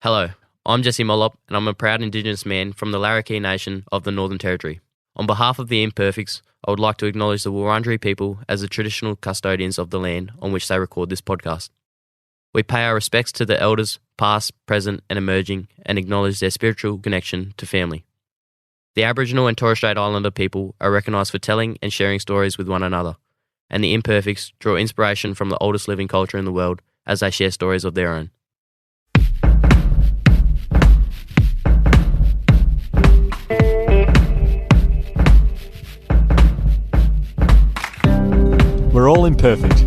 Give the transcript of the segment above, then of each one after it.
Hello, I'm Jesse Mollop and I'm a proud Indigenous man from the Larrakia Nation of the Northern Territory. On behalf of the Imperfects, I would like to acknowledge the Wurundjeri people as the traditional custodians of the land on which they record this podcast. We pay our respects to the elders, past, present and emerging, and acknowledge their spiritual connection to family. The Aboriginal and Torres Strait Islander people are recognised for telling and sharing stories with one another, and the Imperfects draw inspiration from the oldest living culture in the world as they share stories of their own. We're all imperfect,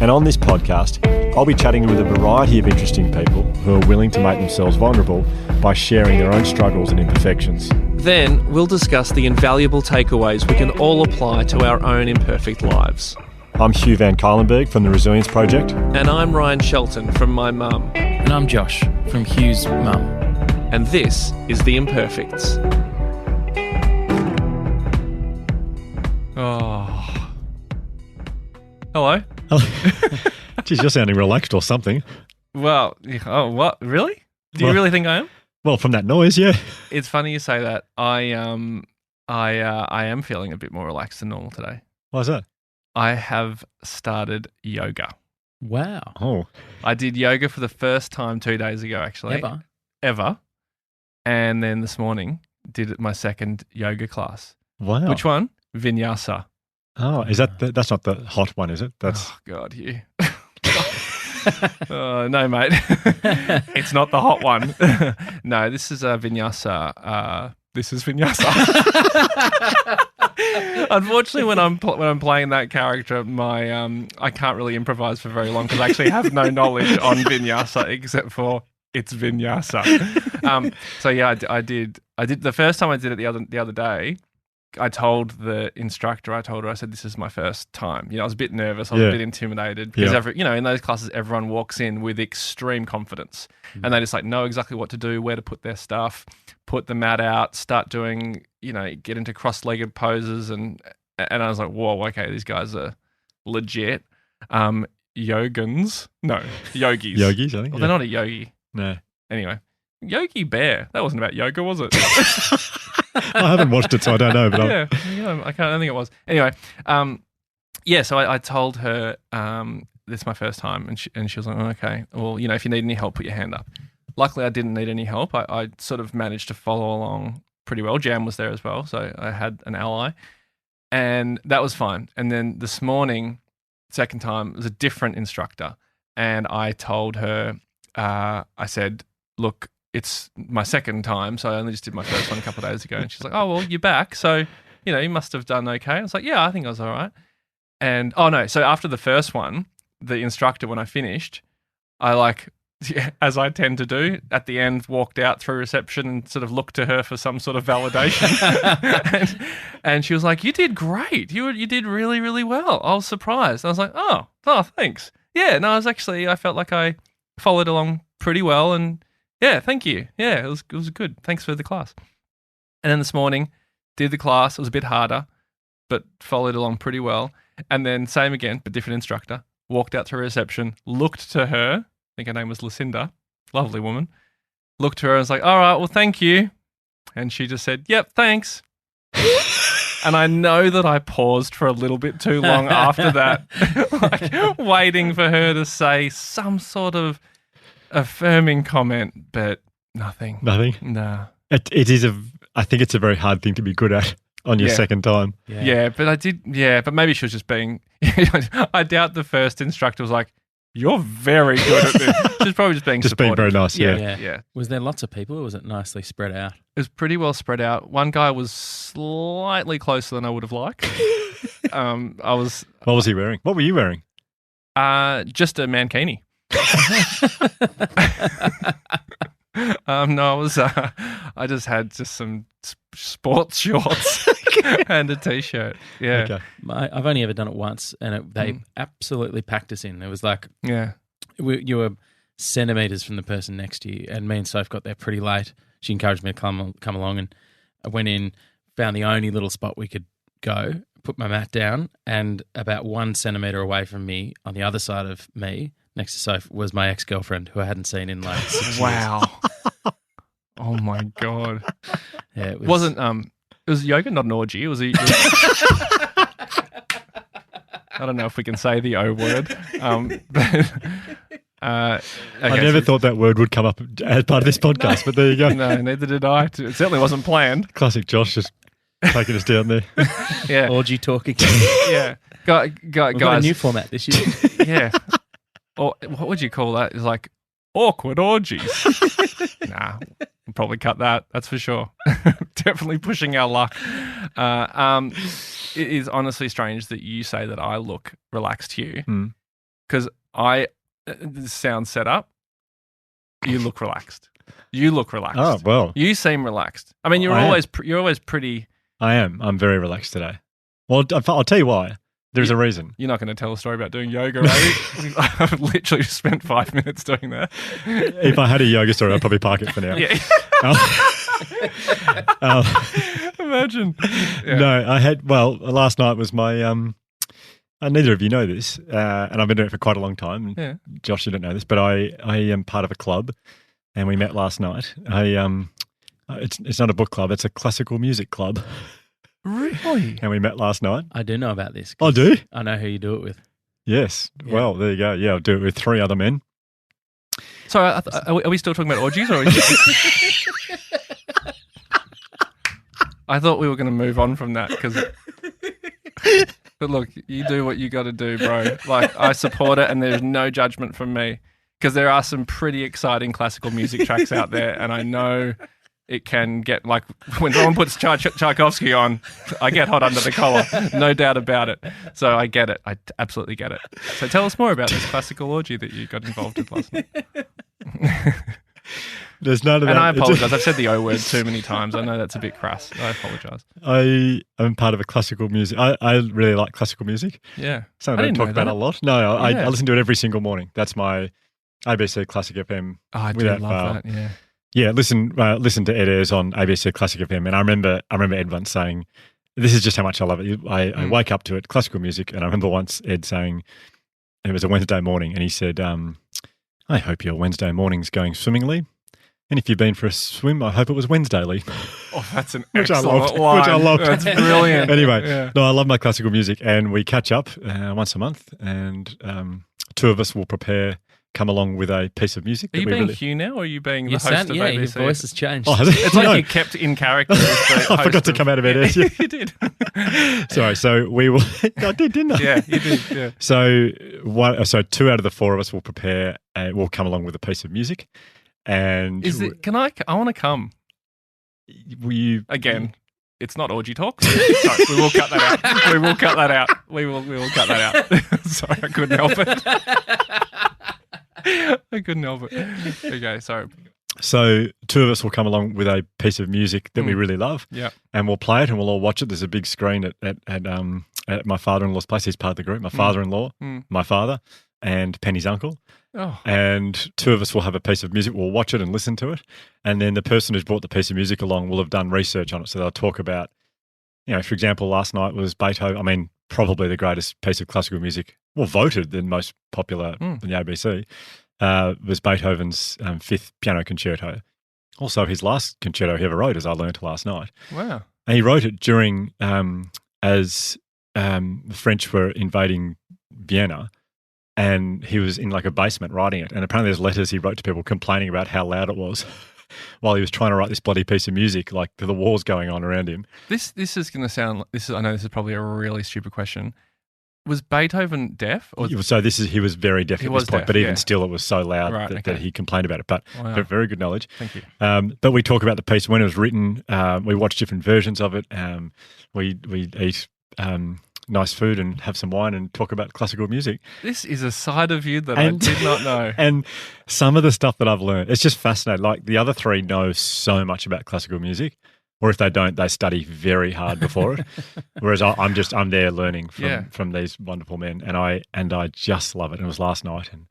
and on this podcast, I'll be chatting with a variety of interesting people who are willing to make themselves vulnerable by sharing their own struggles and imperfections. Then we'll discuss the invaluable takeaways we can all apply to our own imperfect lives. I'm Hugh Van Kylenberg from the Resilience Project. And I'm Ryan Shelton from My Mum. And I'm Josh from Hugh's mum. And this is The Imperfects. Oh. Hello? Geez, you're sounding relaxed or something. Well, oh, what? Really? Do you really think I am? Well, from that noise, yeah. It's funny you say that. I am feeling a bit more relaxed than normal today. Why's that? I have started yoga. Wow. Oh. I did yoga for the first time 2 days ago, actually. Ever. And then this morning, did my second yoga class. Wow. Which one? Vinyasa. Oh, is that's not the hot one, is it? That's Oh, God, you. No, mate. It's not the hot one. No, this is Vinyasa. This is Vinyasa. Unfortunately, when I'm playing that character, I can't really improvise for very long because I actually have no knowledge on Vinyasa except for it's Vinyasa. So yeah, I did the first time I did it the other day. I told the instructor, I said, this is my first time. I was a bit nervous. I was a bit intimidated because, in those classes, everyone walks in with extreme confidence and they just know exactly what to do, where to put their stuff, put the mat out, start doing, get into cross-legged poses. And I was like, whoa, okay, these guys are legit. Yogins. No, yogis. Yogis, I think. Well, they're not a yogi. No. Anyway, Yogi Bear. That wasn't about yoga, was it? I haven't watched it, so I don't know. But I don't think it was. Anyway, so I told her this is my first time, and she was like, oh, okay. Well, if you need any help, put your hand up. Luckily, I didn't need any help. I sort of managed to follow along pretty well. Jam was there as well, so I had an ally, and that was fine. And then this morning, second time, it was a different instructor, and I told her, I said, look, it's my second time, so I only just did my first one a couple of days ago. And she's like, oh, well, you're back. So, you must have done okay. I was like, yeah, I think I was all right. And, so after the first one, the instructor, when I finished, I as I tend to do, at the end, walked out through reception and sort of looked to her for some sort of validation. and she was like, you did great. You did really, really well. I was surprised. I was like, oh, thanks. Yeah, no, I felt like I followed along pretty well and yeah, thank you. Yeah, it was good. Thanks for the class. And then this morning, did the class. It was a bit harder, but followed along pretty well. And then same again, but different instructor. Walked out to reception, looked to her. I think her name was Lucinda. Lovely woman. Looked to her and was like, all right, well, thank you. And she just said, yep, thanks. And I know that I paused for a little bit too long after that, waiting for her to say some sort of affirming comment, but nothing. Nothing? Nah. I think it's a very hard thing to be good at on your second time. Yeah, but maybe she was just being, I doubt the first instructor was like, you're very good at this. She was probably just being supportive. Being very nice, yeah. Was there lots of people or was it nicely spread out? It was pretty well spread out. One guy was slightly closer than I would have liked. What was he wearing? What were you wearing? Just a mankini. No, I just had some sports shorts and a t-shirt. Yeah. Okay. I've only ever done it once, and they absolutely packed us in. It was like, you were centimetres from the person next to you, and me and Soph got there pretty late. She encouraged me to come along, and I went in, found the only little spot we could go, put my mat down, and about 1 centimetre away from me, on the other side of me, next to Soph, was my ex-girlfriend who I hadn't seen in 6 years. Wow. Oh my God. Yeah, it Wasn't it was yoga, not an orgy. It was a I don't know if we can say the O word. But I never thought that word would come up as part of this podcast, but there you go. No, neither did I. It certainly wasn't planned. Classic Josh just taking us down there. Yeah. orgy talk again. Yeah. We've got a Guys. new format this year. Yeah. Or what would you call that? It's like awkward orgies. Nah, we'll probably cut that. That's for sure. Definitely pushing our luck. It is honestly strange that you say that I look relaxed to you, because this sounds set up. You look relaxed. You look relaxed. Oh, well. You seem relaxed. I mean, you're always pretty. I am. I'm very relaxed today. Well, I'll tell you why. There's a reason. You're not going to tell a story about doing yoga, right? I've literally just spent 5 minutes doing that. If I had a yoga story, I'd probably park it for now. Yeah. Imagine. Yeah. No, I had, last night was my, neither of you know this, and I've been doing it for quite a long time. Yeah. Josh, you don't know this, but I am part of a club, and we met last night. It's not a book club, it's a classical music club. Really? And we met last night. I do know about this. I do? I know who you do it with. Yes. Yeah. Well, there you go. Yeah, I'll do it with 3 other men. So are we still talking about orgies? Or I thought we were going to move on from that but look, you do what you got to do, bro. Like, I support it, and there's no judgment from me, because there are some pretty exciting classical music tracks out there, and I know it can get, like, when someone puts Tchaikovsky on, I get hot under the collar, no doubt about it. So I get it. I absolutely get it. So tell us more about this classical orgy that you got involved with last night. There's none of that. And I apologise. I've said the O word too many times. I know that's a bit crass. I apologise. I am part of a classical music. I really like classical music. Yeah. Something I don't talk about a lot. No, I listen to it every single morning. That's my ABC Classic FM. Oh, I do love that, yeah. Yeah, listen to Ed Ayres on ABC Classic FM, and I remember Ed once saying, "This is just how much I love it." I wake up to it, classical music, and I remember once Ed saying, it was a Wednesday morning, and he said, "I hope your Wednesday morning's going swimmingly, and if you've been for a swim, I hope it was Wednesdayly." Oh, that's an which excellent line. Which I loved. That's brilliant. Anyway, no, I love my classical music, and we catch up once a month, and 2 of us will come along with a piece of music. Are you being Hugh now, or are you being the host of ABC? Yeah, your voice has changed. Oh, has it? It's like you kept in character. I forgot to come out of Ed Ayres. You did. Sorry, so we will. I did, didn't I? Yeah, you did. Yeah. So 2 out of the 4 of us will will come along with a piece of music. And I want to come. Will you again? It's not orgy talk. Sorry, we will cut that out. We will cut that out. We will cut that out. Sorry, I couldn't help it. I couldn't help it. Okay, sorry. So 2 of us will come along with a piece of music that we really love. Yeah. And we'll play it, and we'll all watch it. There's a big screen at my father-in-law's place. He's part of the group. My father-in-law, my father, and Penny's uncle. Oh. And 2 of us will have a piece of music. We'll watch it and listen to it. And then the person who's brought the piece of music along will have done research on it. So they'll talk about, for example, last night was Beethoven. I mean, probably the greatest piece of classical music, voted the most popular in the ABC, was Beethoven's 5th piano concerto. Also, his last concerto he ever wrote, as I learned last night. Wow. And he wrote it during, as the French were invading Vienna, and he was in like a basement writing it. And apparently there's letters he wrote to people complaining about how loud it was while he was trying to write this bloody piece of music, like the war's going on around him. This is going to sound, I know this is probably a really stupid question. Was Beethoven deaf? Or he was very deaf at this point, but even still it was so loud that he complained about it. But very good knowledge. Thank you. But we talk about the piece when it was written. We watch different versions of it. We eat nice food and have some wine and talk about classical music. This is a side of you that I did not know. And some of the stuff that I've learned, it's just fascinating. Like the other 3 know so much about classical music, or if they don't, they study very hard before it. Whereas I'm there learning from these wonderful men, and I just love it. And it was last night. And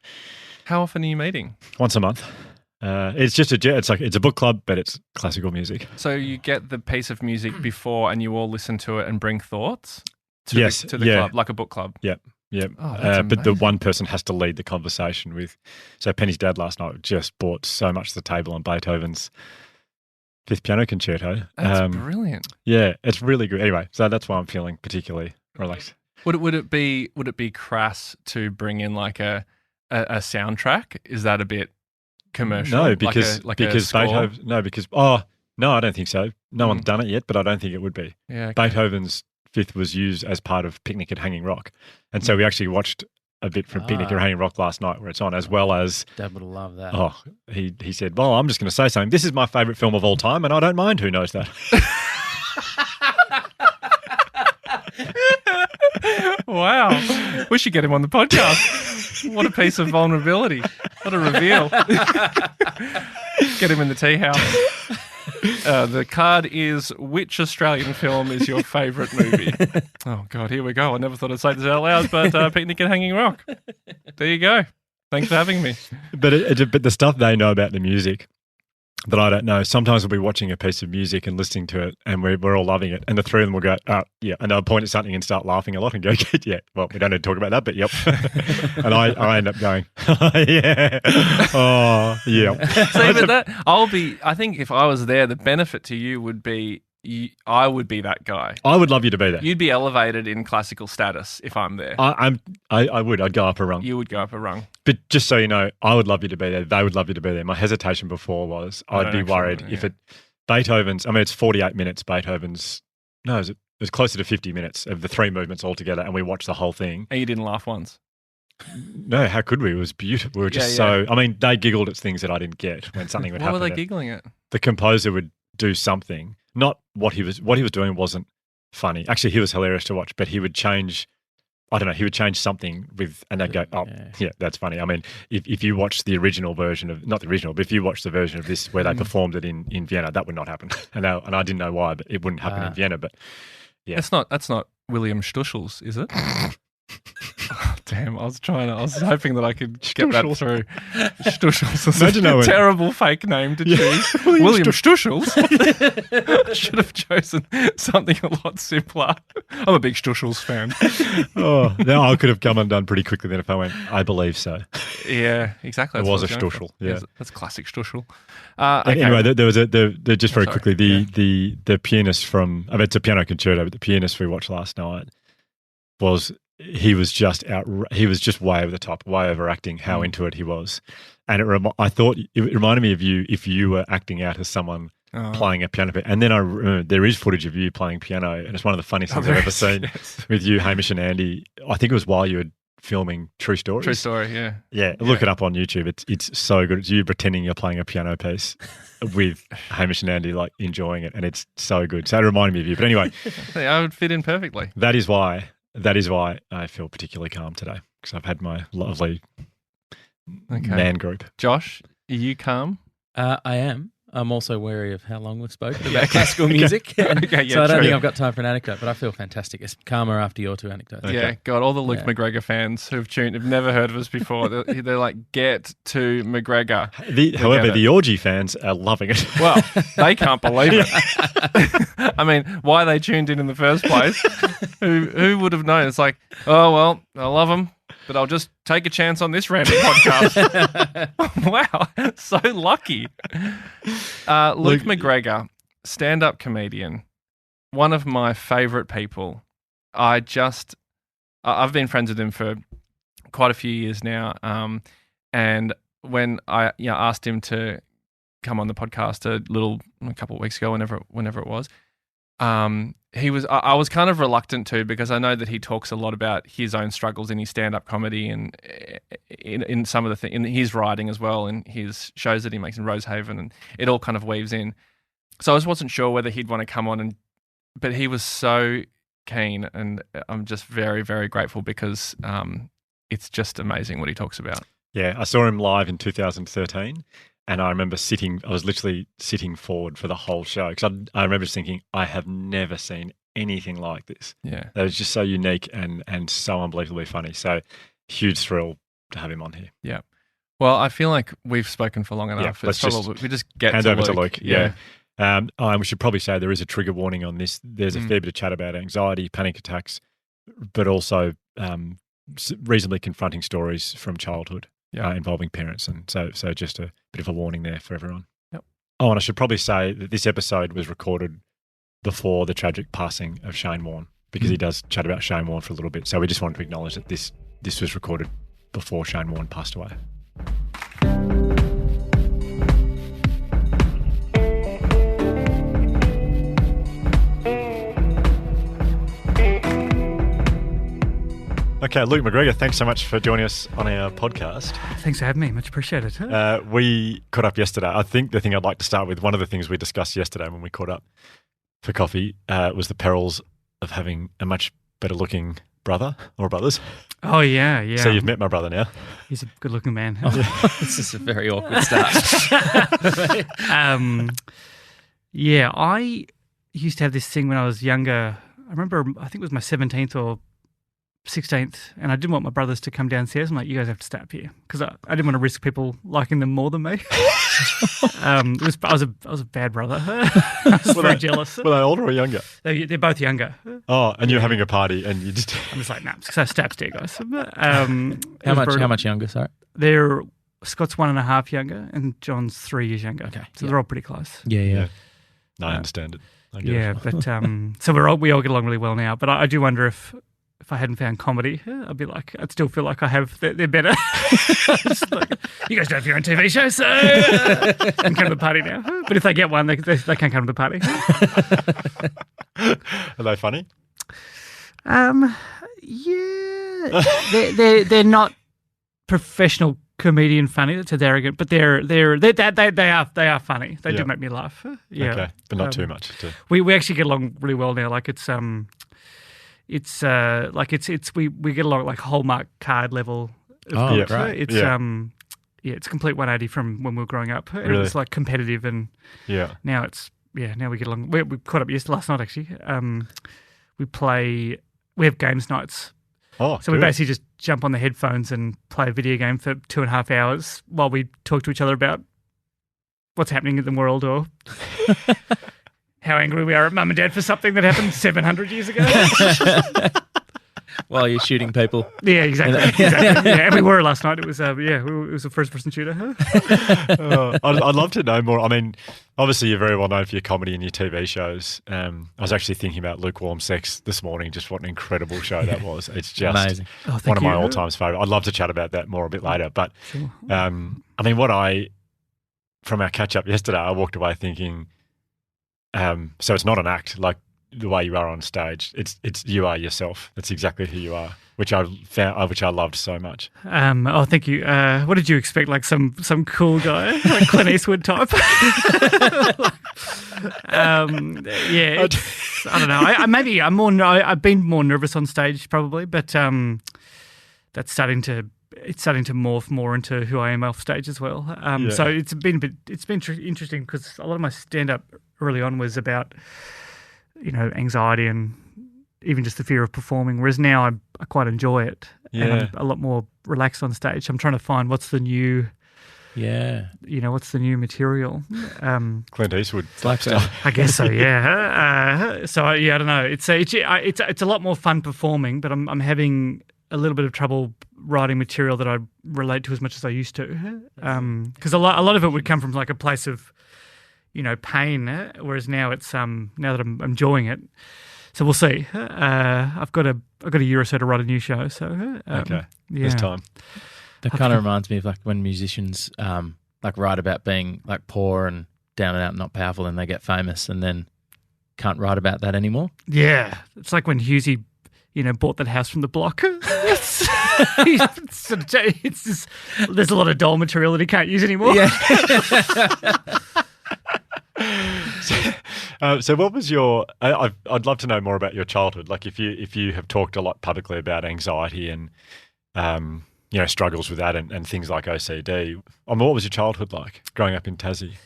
how often are you meeting? Once a month. It's a book club, but it's classical music. So you get the piece of music before, and you all listen to it and bring thoughts to the club, like a book club. Yep. Yep. Oh, but the one person has to lead the conversation with. So Penny's dad last night just brought so much to the table on Beethoven's Fifth Piano Concerto. That's brilliant. Yeah, it's really good. Anyway, so that's why I'm feeling particularly relaxed. Would it be crass to bring in like a soundtrack? Is that a bit commercial? No, because Beethoven. No, I don't think so. No one's done it yet, but I don't think it would be. Yeah, okay. Beethoven's Fifth was used as part of Picnic at Hanging Rock, and so we actually watched a bit from Picnic at Hanging Rock last night, where it's on, as well as Dad would love that. Oh, he said, "Well, I'm just going to say something. This is my favourite film of all time, and I don't mind who knows that." Wow. We should get him on the podcast. What a piece of vulnerability. What a reveal. Get him in the tea house. The card is, which Australian film is your favourite movie? Oh, God, here we go. I never thought I'd say this out loud, but Picnic at Hanging Rock. There you go. Thanks for having me. But the stuff they know about the music that I don't know, sometimes we'll be watching a piece of music and listening to it, and we're all loving it, and the three of them will go, "Oh, yeah," and they'll point at something and start laughing a lot and go, "Yeah, well, we don't need to talk about that, but yep." And I end up going, "Yeah, oh, yeah." See, but I think if I was there, the benefit to you would be, I would be that guy. I would love you to be there. You'd be elevated in classical status if I'm there. I would. I'd go up a rung. You would go up a rung. But just so you know, I would love you to be there. They would love you to be there. My hesitation before was I'd be worried if Beethoven's. I mean, it's 48 minutes. Beethoven's. No, it was closer to 50 minutes of the three movements altogether, and we watched the whole thing. And you didn't laugh once. No, how could we? It was beautiful. We were just so. I mean, they giggled at things that I didn't get when something would happen. What were they giggling at? The composer would do something. Not what he was doing wasn't funny. Actually, he was hilarious to watch, but he would change. I don't know. He would change something and they'd go, "Oh, yeah, that's funny." I mean, if you watch the original version of, not the original, but if you watch the version of this where they performed it in Vienna, that would not happen. And I didn't know why, but it wouldn't happen in Vienna. But yeah, that's not William Stuschel's, is it? Oh, damn, I was hoping that I could get that through. Stuschel's is a terrible fake name to choose. William Stuschel's. I should have chosen something a lot simpler. I'm a big Stuschel's fan. Oh, now I could have come undone pretty quickly then if I went, "I believe so." Yeah, exactly. It was a Stuschel. Yeah, that's classic Stuschel. Okay. Anyway, there was just very quickly the pianist from. I mean, it's a piano concerto, but the pianist we watched last night was. He was just way over the top, way overacting how into it he was. And I thought it reminded me of you if you were acting out as someone playing a piano. And then I remember there is footage of you playing piano, and it's one of the funniest things I've ever seen with you, Hamish and Andy. I think it was while you were filming True Stories. True Story, yeah. Yeah, look it up on YouTube. It's so good. It's you pretending you're playing a piano piece with Hamish and Andy, like enjoying it, and it's so good. So it reminded me of you. But anyway. I would fit in perfectly. That is why I feel particularly calm today, because I've had my lovely man group. Josh, are you calm? I am. I'm also wary of how long we've spoken about classical music. So I don't think I've got time for an anecdote, but I feel fantastic. It's calmer after your two anecdotes. Okay. Yeah, God, all the Luke McGregor fans who've never heard of us before, they're like, get to McGregor. However, the orgy fans are loving it. Well, they can't believe it. I mean, why they tuned in the first place? Who would have known? It's like, oh, well, I love them, but I'll just take a chance on this random podcast. Wow, so lucky. Luke McGregor, stand-up comedian, one of my favourite people. I've been friends with him for quite a few years now, and when I asked him to come on the podcast a couple of weeks ago, whenever it was, I was kind of reluctant to, because I know that he talks a lot about his own struggles in his stand-up comedy and in some of the in his writing as well, and his shows that he makes in Rosehaven, and it all kind of weaves in. So I just wasn't sure whether he'd want to come on, but he was so keen, and I'm just very, very grateful, because it's just amazing what he talks about. Yeah, I saw him live in 2013. And I remember I was literally sitting forward for the whole show, because I remember just thinking, I have never seen anything like this. Yeah. That was just so unique and so unbelievably funny. So huge thrill to have him on here. Yeah. Well, I feel like we've spoken for long enough. Yeah, we just get hand to over Luke. to Luke. Yeah. We should probably say there is a trigger warning on this. There's a fair bit of chat about anxiety, panic attacks, but also reasonably confronting stories from childhood. Involving parents, and so just a bit of a warning there for everyone. Yep. Oh, and I should probably say that this episode was recorded before the tragic passing of Shane Warne, because he does chat about Shane Warne for a little bit. So we just wanted to acknowledge that this was recorded before Shane Warne passed away. Okay, Luke McGregor, thanks so much for joining us on our podcast. Thanks for having me. Much appreciated. We caught up yesterday. I think the thing I'd like to start with, one of the things we discussed yesterday when we caught up for coffee, was the perils of having a much better looking brother or brothers. Oh, yeah. So you've met my brother now. He's a good looking man. This is a very awkward start. Yeah, I used to have this thing when I was younger. I remember, I think it was my 17th or 16th, and I didn't want my brothers to come downstairs. I'm like, you guys have to stay up here, because I didn't want to risk people liking them more than me. I was a bad brother. I was very jealous. Were they older or younger? They're both younger. Oh, and you're having a party, and you just... I'm just like, nah, so stay upstairs, guys. How much younger, sorry? Scott's 1.5 younger, and John's 3 years younger. Okay. So they're all pretty close. Yeah. No, I understand it. I get it. But so we all get along really well now. But I do wonder if I hadn't found comedy, I'd still feel like they're better. Like, you guys don't have your own TV show, so can come to the party now. But if they get one, they can't come to the party. Are they funny? Yeah, they're not professional comedian funny. That's arrogant, but they are funny. They do make me laugh. Yeah, okay, but not too much. We actually get along really well now. Like we get along at like Hallmark card level. Great. It's it's a complete 180 from when we were growing up. It Really? was like competitive, and now we get along. We caught up last night actually. We have games nights. Oh, so we basically just jump on the headphones and play a video game for 2.5 hours while we talk to each other about what's happening in the world, or how angry we are at mum and dad for something that happened 700 years ago. While you're shooting people. Yeah, exactly. Yeah, and we were last night. It was it was a first-person shooter. I'd love to know more. I mean, obviously you're very well known for your comedy and your TV shows. I was actually thinking about Lukewarm Sex this morning, just what an incredible show that was. It's just amazing. One of my all-time favourites. I'd love to chat about that more a bit later. But, Sure. I mean, from our catch-up yesterday, I walked away thinking, so it's not an act, like the way you are on stage. It's you are yourself. That's exactly who you are, which I loved so much. Thank you. What did you expect? Like some cool guy, like Clint Eastwood type? I don't know. I've been more nervous on stage probably, but that's starting to morph more into who I am off stage as well. So it's been interesting, because a lot of my stand up early on was about, anxiety and even just the fear of performing, whereas now I quite enjoy it. And I'm a lot more relaxed on stage. I'm trying to find what's the new material. Clint Eastwood lifestyle. stuff. I guess so, yeah. I don't know. It's a lot more fun performing, but I'm having a little bit of trouble writing material that I relate to as much as I used to. Because a lot of it would come from like a place of, pain, whereas now it's now that I'm enjoying it. So we'll see. I've got a year or so to write a new show. So Okay, there's time. That kind of reminds me of like when musicians like write about being like poor and down and out and not powerful, and they get famous and then can't write about that anymore. Yeah, it's like when Husey, bought that house from the block. It's just, there's a lot of doll material that he can't use anymore. Yeah. So what was your? I'd love to know more about your childhood. Like if you have talked a lot publicly about anxiety and struggles with that and things like OCD. I mean, what was your childhood like growing up in Tassie?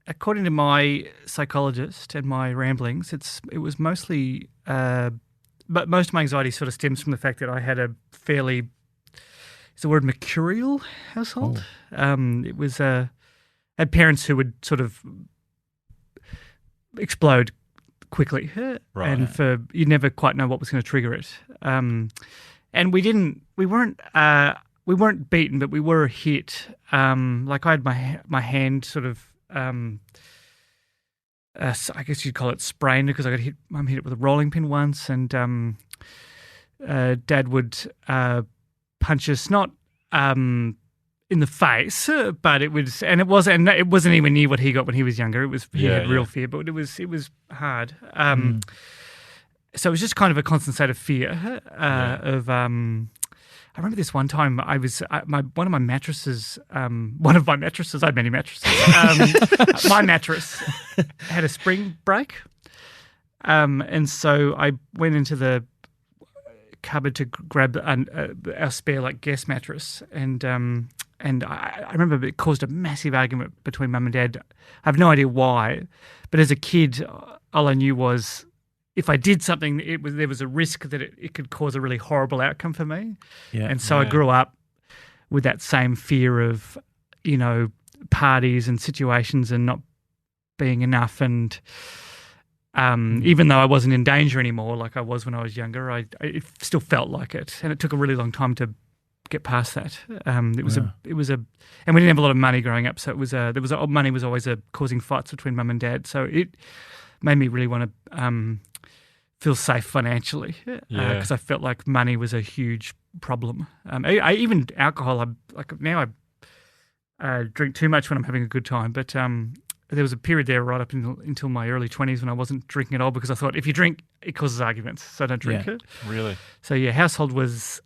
According to my psychologist and my ramblings, it was mostly, but most of my anxiety sort of stems from the fact that I had a fairly, is the word mercurial household? It was had parents who would sort of explode quickly, Right. and you never quite know what was going to trigger it. And we we weren't beaten, but we were hit. Like I had my hand sort of, I guess you'd call it sprained because I got hit. Mum hit it with a rolling pin once, and Dad would punch us, not in the face, but it wasn't even near what he got when he was younger. He had real fear, but it was hard. So it was just kind of a constant state of fear of. I remember this one time I was one of my mattresses. I had many mattresses. My mattress had a spring break, and so I went into the cupboard to grab our spare like guest mattress, and I remember it caused a massive argument between Mum and Dad. I have no idea why, but as a kid, all I knew was if I did something, there was a risk that it could cause a really horrible outcome for me. Yeah, and so I grew up with that same fear of, parties and situations and not being enough. And even though I wasn't in danger anymore, like I was when I was younger, it still felt like it, and it took a really long time to get past that. And we didn't have a lot of money growing up, so money was always causing fights between Mum and Dad. So it made me really want to feel safe financially because I felt like money was a huge problem. Even alcohol. Now I drink too much when I'm having a good time, but there was a period there right up until my early 20s when I wasn't drinking at all because I thought if you drink, it causes arguments, so don't drink it. Really? So household was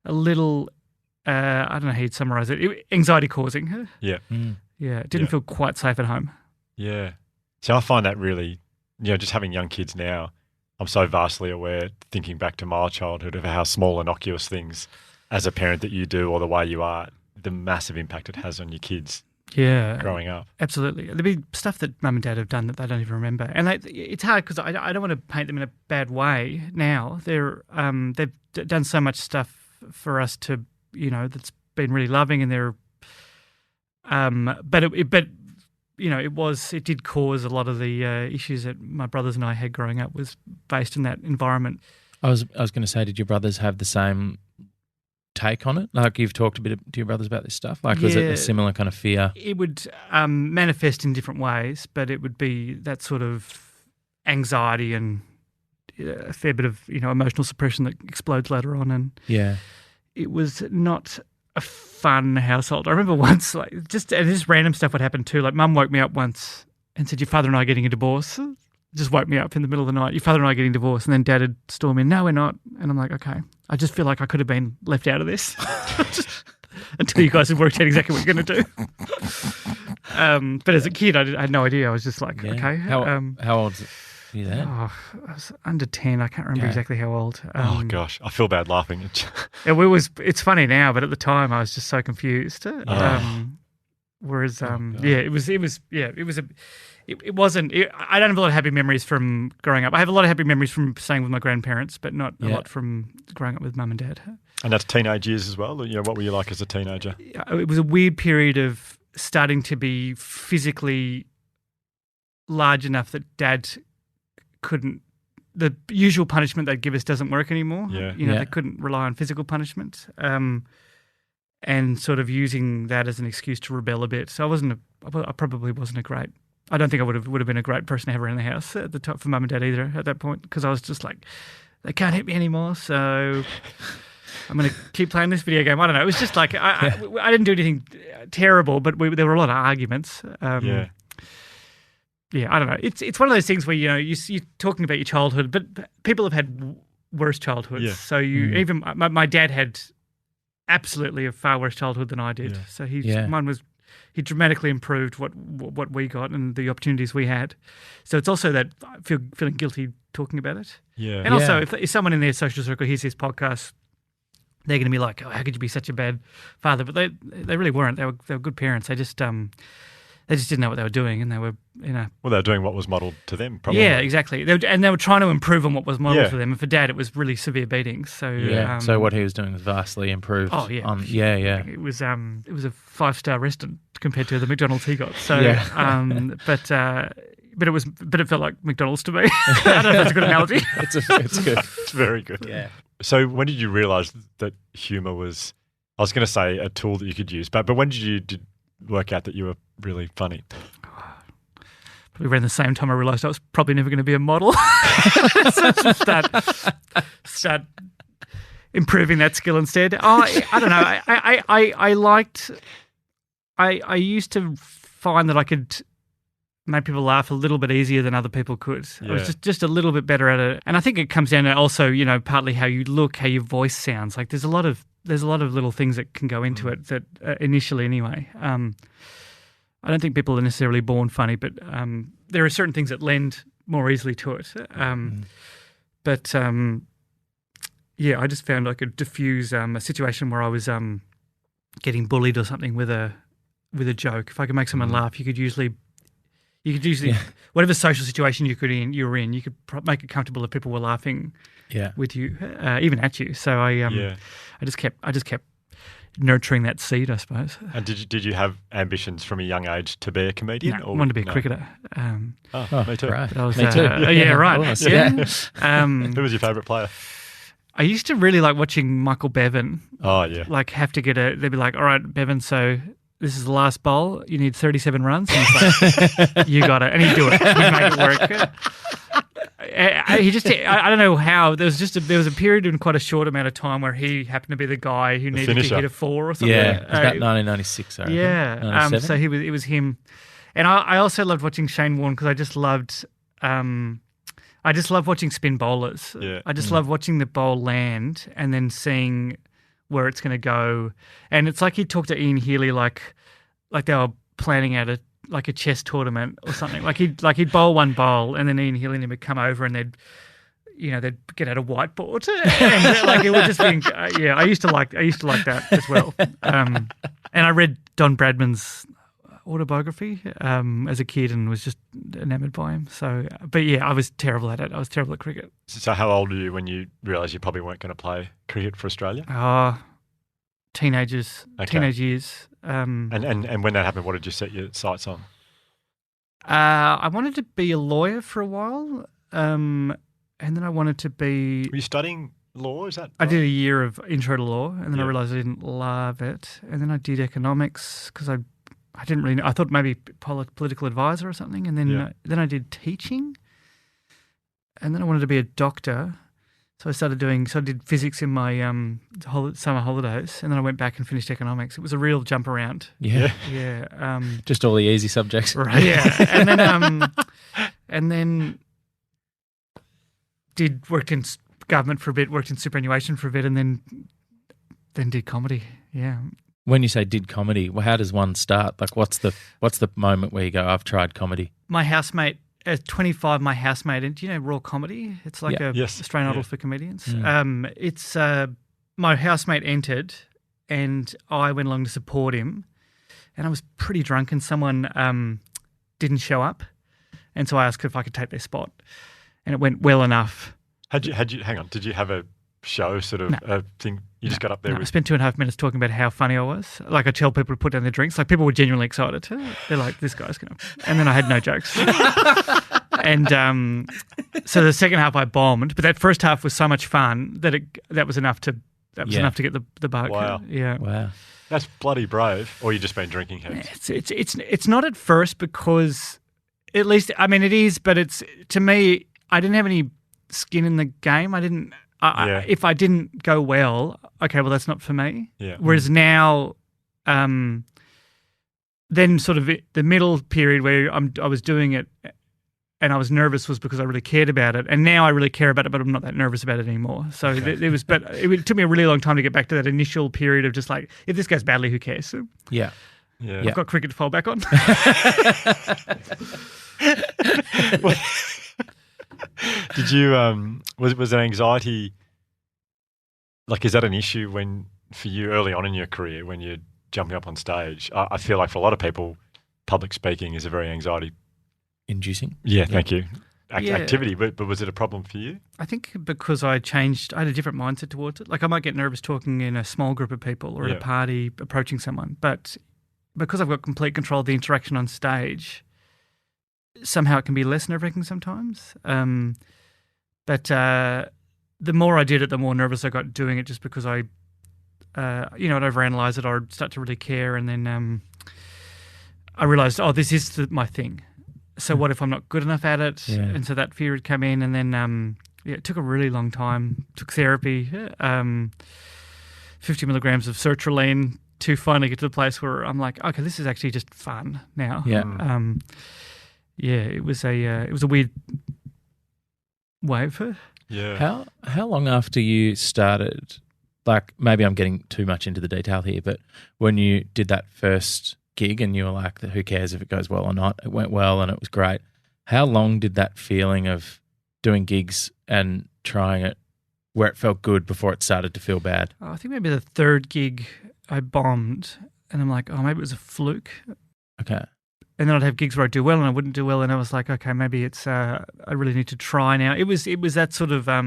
a little. I don't know how you'd summarise it. Anxiety causing. Yeah. Yeah. It didn't feel quite safe at home. Yeah. So I find that really, just having young kids now, I'm so vastly aware, thinking back to my childhood, of how small, innocuous things as a parent that you do or the way you are, the massive impact it has on your kids growing up. Absolutely. There'll be stuff that Mum and Dad have done that they don't even remember. And it's hard because I don't want to paint them in a bad way now. They've done so much stuff for us to, that's been really loving, and they're it did cause a lot of the issues that my brothers and I had growing up was based in that environment. I was going to say, did your brothers have the same take on it? Like you've talked a bit to your brothers about this stuff? Like was it a similar kind of fear? It would manifest in different ways, but it would be that sort of anxiety and a fair bit of emotional suppression that explodes later on. And it was not a fun household. I remember once, just random stuff would happen too. Like Mum woke me up once and said, "Your father and I are getting a divorce." Just woke me up in the middle of the night. "Your father and I are getting a divorce." And then Dad would storm in, "No, we're not." And I'm like, okay. I just feel like I could have been left out of this until you guys have worked out exactly what you're going to do. But as a kid, I had no idea. I was just like, okay. How old were you then? I was under 10. I can't remember exactly how old. Oh gosh, I feel bad laughing. It's funny now, but at the time I was just so confused. Whereas, it wasn't. I don't have a lot of happy memories from growing up. I have a lot of happy memories from staying with my grandparents, but not a lot from growing up with Mum and Dad. And that's teenage years as well. What were you like as a teenager? It was a weird period of starting to be physically large enough that Dad couldn't. The usual punishment they'd give us doesn't work anymore. They couldn't rely on physical punishment. And sort of using that as an excuse to rebel a bit. So I probably wasn't a great. I don't think I would have been a great person to have around the house at the top for Mum and Dad either at that point, because I was just like, they can't hit me anymore, so I'm going to keep playing this video game. I don't know. It was just like I didn't do anything terrible, but there were a lot of arguments. I don't know. It's one of those things where you're talking about your childhood, but people have had worse childhoods. Yeah. So even my dad had absolutely a far worse childhood than I did. Yeah. So mine was. He dramatically improved what we got and the opportunities we had. So it's also that feeling guilty talking about it. Yeah. And also, if someone in their social circle hears this podcast, they're going to be like, "Oh, how could you be such a bad father?" But they really weren't. They were good parents. They just didn't know what they were doing, and they were Well, they were doing what was modelled to them, probably. Yeah, exactly. They were trying to improve on what was modelled for them. And for Dad, it was really severe beatings. So so what he was doing was vastly improved. Oh yeah, It was a 5-star restaurant compared to the McDonald's he got. So but it felt like McDonald's to me. I don't know if that's a good analogy. It's good. It's very good. Yeah. So when did you realise that humour was I was going to say a tool that you could use, but when did you work out that you were really funny? Probably around the same time I realised I was probably never going to be a model. So start improving that skill instead. I don't know. I used to find that I could make people laugh a little bit easier than other people could. Yeah. I was just a little bit better at it. And I think it comes down to also, partly how you look, how your voice sounds. Like there's a lot of little things that can go into it that initially anyway. I don't think people are necessarily born funny, but there are certain things that lend more easily to it. But I just found I could diffuse a situation where I was getting bullied or something with a joke. If I could make someone laugh, you could usually whatever social situation you were in, you could make it comfortable if people were laughing with you, even at you. So I just kept nurturing that seed, I suppose. And did you have ambitions from a young age to be a comedian? No, I wanted to be a cricketer. Me too. Right. Me too. Yeah, right. Almost, yeah. Who was your favourite player? I used to really like watching Michael Bevan. Oh, yeah. Like they'd be like, all right, Bevan, so this is the last bowl. You need 37 runs. And he's like, you got it. And he'd do it. He'd make it work. I don't know how. There was a period in quite a short amount of time where he happened to be the guy who needed to hit a 4 or something. Yeah, it was about 1996, I reckon. Yeah. So it was him. And I also loved watching Shane Warne because I just loved watching spin bowlers. Yeah. I just love watching the bowl land and then seeing where it's going to go. And it's like he talked to Ian Healy like they were planning out a chess tournament or something. Like he'd bowl one bowl and then Ian Healy and him would come over and they'd get out a whiteboard and it would just be I used to like that as well. And I read Don Bradman's autobiography as a kid and was just enamoured by him. So, but I was terrible at it. I was terrible at cricket. So how old were you when you realised you probably weren't going to play cricket for Australia? Teenage years. And when that happened, what did you set your sights on? I wanted to be a lawyer for a while, and then I wanted to be... Were you studying law? Is that I right? did a year of intro to law, and then I realised I didn't love it. And then I did economics because I didn't really know. I thought maybe political advisor or something, and then I did teaching, and then I wanted to be a doctor. So I did physics in my summer holidays, and then I went back and finished economics. It was a real jump around. Yeah. Yeah. Just all the easy subjects. Right. Yeah. And then worked in government for a bit, worked in superannuation for a bit, and then did comedy. Yeah. When you say did comedy, well, how does one start? Like, what's the moment where you go, I've tried comedy? My housemate, at 25, my housemate, and do you know Raw Comedy? It's like Australian Idol for comedians. It's my housemate entered, and I went along to support him, and I was pretty drunk, and someone didn't show up, and so I asked if I could take their spot, and it went well enough. Had you? Hang on. Did you have a show sort of thing? You just got up there. I spent 2.5 minutes talking about how funny I was. Like I tell people to put down their drinks. Like people were genuinely excited. They're like, "This guy's gonna," and then I had no jokes. And so the second half I bombed, but that first half was so much fun that was enough to get the bug. Wow. Yeah. Wow. That's bloody brave. Or you just been drinking heaps. It's not at first because at least it is, but it's to me I didn't have any skin in the game. I didn't. If I didn't go well, okay, well that's not for me. Yeah. Whereas now, then sort of the middle period where I was doing it and I was nervous was because I really cared about it, and now I really care about it, but I'm not that nervous about it anymore. So it took me a really long time to get back to that initial period of just like, if this goes badly, who cares? So Yeah. I've got cricket to fall back on. Did you was there anxiety? Like, is that an issue for you early on in your career when you're jumping up on stage? I feel like for a lot of people, public speaking is a very anxiety inducing. Yeah, thank you. Activity, but was it a problem for you? I think because I had a different mindset towards it. Like I might get nervous talking in a small group of people or at a party approaching someone, but because I've got complete control of the interaction on stage, somehow it can be less nerve-wracking sometimes. But the more I did it, the more nervous I got doing it, just because I I'd overanalyze it or I'd start to really care, and then I realised, this is my thing. So what if I'm not good enough at it? Yeah. And so that fear would come in, and then it took a really long time. Took therapy, 50 milligrams of sertraline to finally get to the place where I'm like, okay, this is actually just fun now. Yeah. It was a weird wave. Yeah. How long after you started, like maybe I'm getting too much into the detail here, but when you did that first gig and you were like, who cares if it goes well or not? It went well and it was great. How long did that feeling of doing gigs and trying it where it felt good before it started to feel bad? I think maybe the third gig I bombed, and I'm like, maybe it was a fluke. Okay. And then I'd have gigs where I'd do well and I wouldn't do well, and I was like, okay, maybe it's I really need to try now. It was that sort of I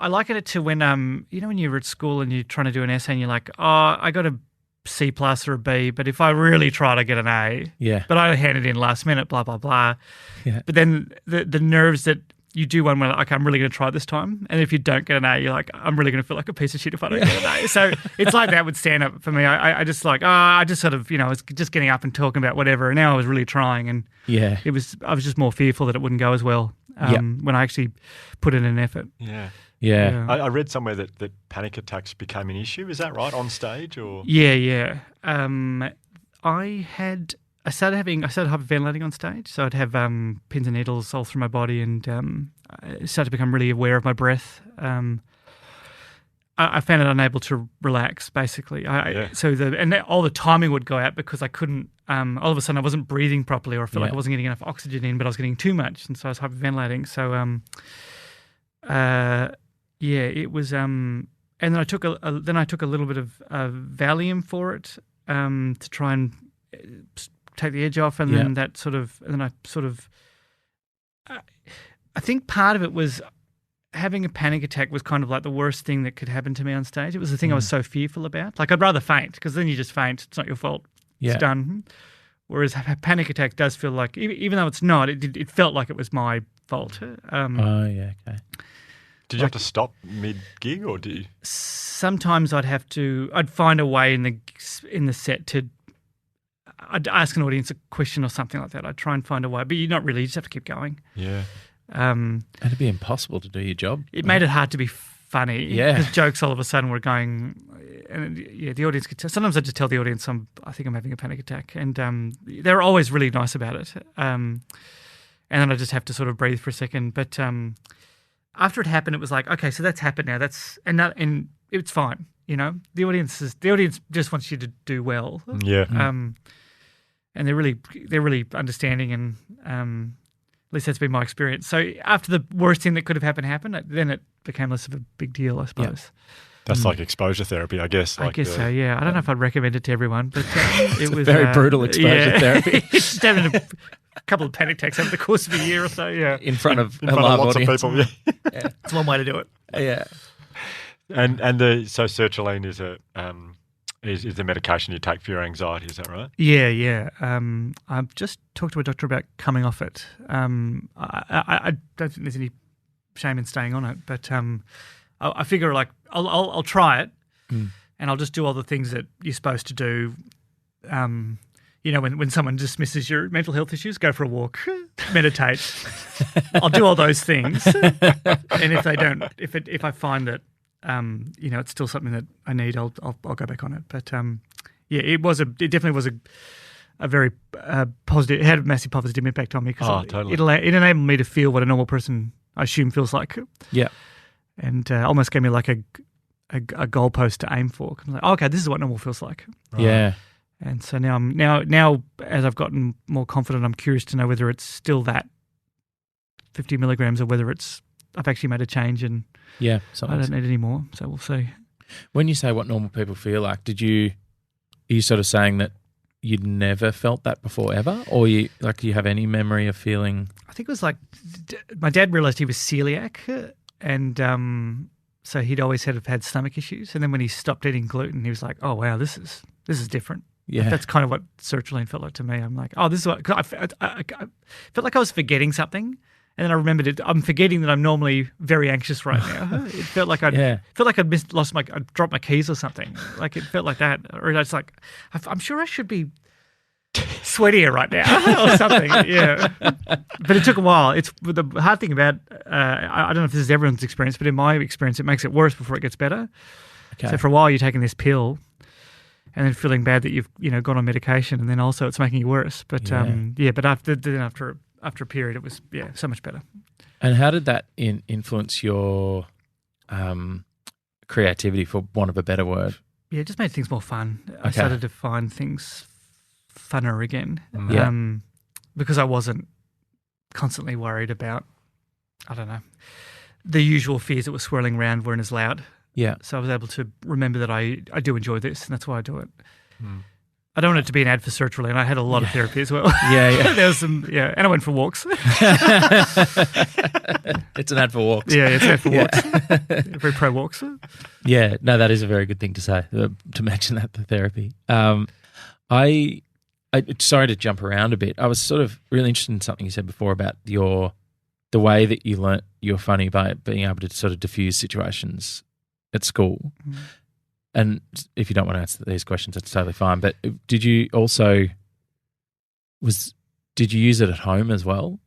liken it to when when you were at school and you're trying to do an essay and you're like, I got a C+ or a B, but if I really tried, I get an A. Yeah. But I hand it in last minute, blah blah blah. Yeah. But then the nerves that you do one where like, okay, I'm really going to try this time, and if you don't get an A, you're like, I'm really going to feel like a piece of shit if I don't get an A. So it's like that would stand up for me. I just like, I just sort of, I was just getting up and talking about whatever, and now I was really trying, and I was just more fearful that it wouldn't go as well when I actually put in an effort. Yeah. Yeah. I read somewhere that panic attacks became an issue. Is that right, on stage or? Yeah. I started hyperventilating on stage, so I'd have pins and needles all through my body, and I started to become really aware of my breath. I found it unable to relax, basically. So all the timing would go out because I couldn't. All of a sudden, I wasn't breathing properly, or I felt like I wasn't getting enough oxygen in, but I was getting too much, and so I was hyperventilating. So, it was. And then I took a little bit of Valium for it to try and take the edge off, and then I think part of it was having a panic attack was kind of like the worst thing that could happen to me on stage. It was the thing I was so fearful about. Like, I'd rather faint, because then you just faint. It's not your fault. It's done. Whereas a panic attack does feel like, even though it's not, it felt like it was my fault. Okay. Did you have to stop mid-gig, or did you? Sometimes I'd find a way in the set to, I'd ask an audience a question or something like that. I'd try and find a way, but you're not really, you just have to keep going. Yeah. It'd be impossible to do your job. It made it hard to be funny. Yeah. Because jokes all of a sudden were going, and the audience could tell. Sometimes I just tell the audience I think I'm having a panic attack, and they're always really nice about it. And then I just have to sort of breathe for a second. But after it happened, it was like, okay, so that's happened now. And it's fine. The audience just wants you to do well. Yeah. And they're really understanding, and at least that's been my experience. So after the worst thing that could have happened, then it became less of a big deal, I suppose. Yeah. That's like exposure therapy, I guess. I guess so, yeah. I don't know if I'd recommend it to everyone, but it was very brutal exposure therapy. Just having a couple of panic attacks over the course of a year or so, yeah. In front of in front of lots audience. of people, yeah. It's one way to do it. Yeah. And so sertraline is the medication you take for your anxiety, is that right? Yeah. I've just talked to a doctor about coming off it. I don't think there's any shame in staying on it, but I figure like I'll try it, and I'll just do all the things that you're supposed to do. When someone dismisses your mental health issues, go for a walk, meditate. I'll do all those things, and if they don't, if I find that it's still something that I need, I'll go back on it. But it definitely was a very positive. It had a massive positive impact on me because totally. It enabled me to feel what a normal person, I assume, feels like. Yeah, and almost gave me like a goalpost to aim for. I'm like, okay, this is what normal feels like. Right. Yeah. And so now as I've gotten more confident, I'm curious to know whether it's still that 50 milligrams or whether I've actually made a change and I don't need any more. So we'll see. When you say what normal people feel like, are you sort of saying that you'd never felt that before ever, or you have any memory of feeling? I think it was like my dad realised he was celiac, and so he'd always had stomach issues. And then when he stopped eating gluten, he was like, "Oh wow, this is different." Yeah, that's kind of what sertraline felt like to me. I'm like, "Oh, this is what." Cause I felt like I was forgetting something, And then I remembered it. I'm forgetting that I'm normally very anxious right now. It felt like I'd dropped my keys or something. Like it felt like that. Or I was like, I'm sure I should be sweatier right now or something. Yeah. But it took a while. It's the hard thing about, I don't know if this is everyone's experience, but in my experience, it makes it worse before it gets better. Okay. So for a while you're taking this pill and then feeling bad that you've, gone on medication, and then also it's making you worse. But but after a period, it was so much better. And how did that influence your creativity, for want of a better word? Yeah, it just made things more fun. Okay. I started to find things funner again, because I wasn't constantly worried about, I don't know, the usual fears that were swirling around weren't as loud. Yeah. So I was able to remember that I do enjoy this, and that's why I do it. I don't want it to be an ad for sertraline, and I had a lot of therapy as well. There was some, and I went for walks. It's an ad for walks. Yeah, it's an ad for walks. Very pro walks. Yeah, no, that is a very good thing to say, to mention that, the therapy. I sorry to jump around a bit. I was sort of really interested in something you said before about the way that you learnt you're funny by being able to sort of diffuse situations at school. And if you don't want to answer these questions, that's totally fine. But did you use it at home as well?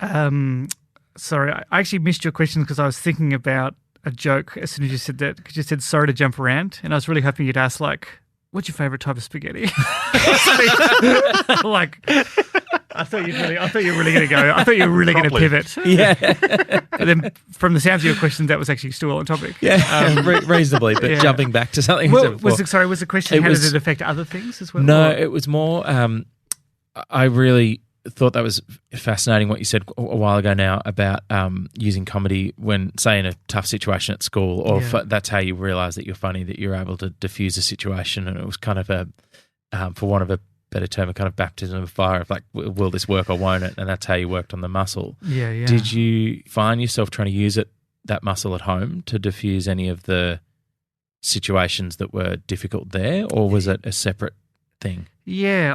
Sorry, I actually missed your question because I was thinking about a joke as soon as you said that, because you said sorry to jump around, and I was really hoping you'd ask, like, what's your favourite type of spaghetti? Like, I thought you were really going to go. I thought you were really going to pivot. Yeah. But then from the sounds of your question, that was actually still on topic. Yeah, reasonably, but jumping back to something. Was the question, how does it affect other things as well? No, it was more, I really thought that was fascinating what you said a while ago now about using comedy when, say, in a tough situation at school, or that's how you realise that you're funny, that you're able to diffuse a situation. And it was kind of a, for want of a better term, a kind of baptism of fire of like, will this work or won't it? And that's how you worked on the muscle. Yeah. Did you find yourself trying to use that muscle at home to diffuse any of the situations that were difficult there, or was it a separate thing? Yeah,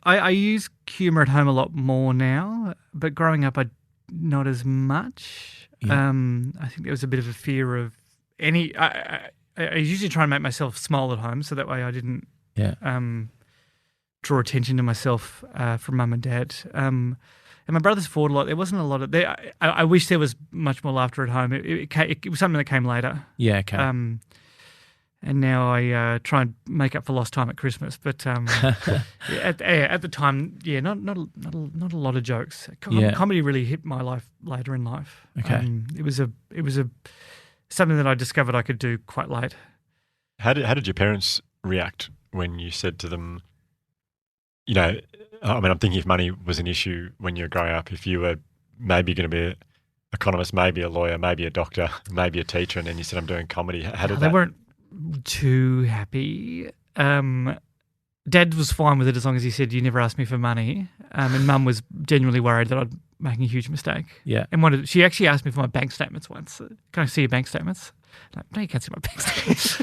I use humour at home a lot more now, but growing up, not as much. Yeah. I think there was a bit of a fear of I usually try and make myself smile at home, so that way I didn't draw attention to myself from mum and dad. And my brothers fought a lot. There wasn't a lot of there. I wish there was much more laughter at home. It was something that came later. Yeah, okay. And now I try and make up for lost time at Christmas. But at the time, not a lot of jokes. Comedy really hit my life later in life. Okay. It was something that I discovered I could do quite late. How did your parents react when you said to them, I'm thinking if money was an issue when you were growing up, if you were maybe going to be an economist, maybe a lawyer, maybe a doctor, maybe a teacher, and then you said, I'm doing comedy. They weren't too happy. Dad was fine with it as long as he said, you never asked me for money. And Mum was genuinely worried that I'd making a huge mistake. Yeah. And she actually asked me for my bank statements once. Can I see your bank statements? Like, no, you can't see my bank statements.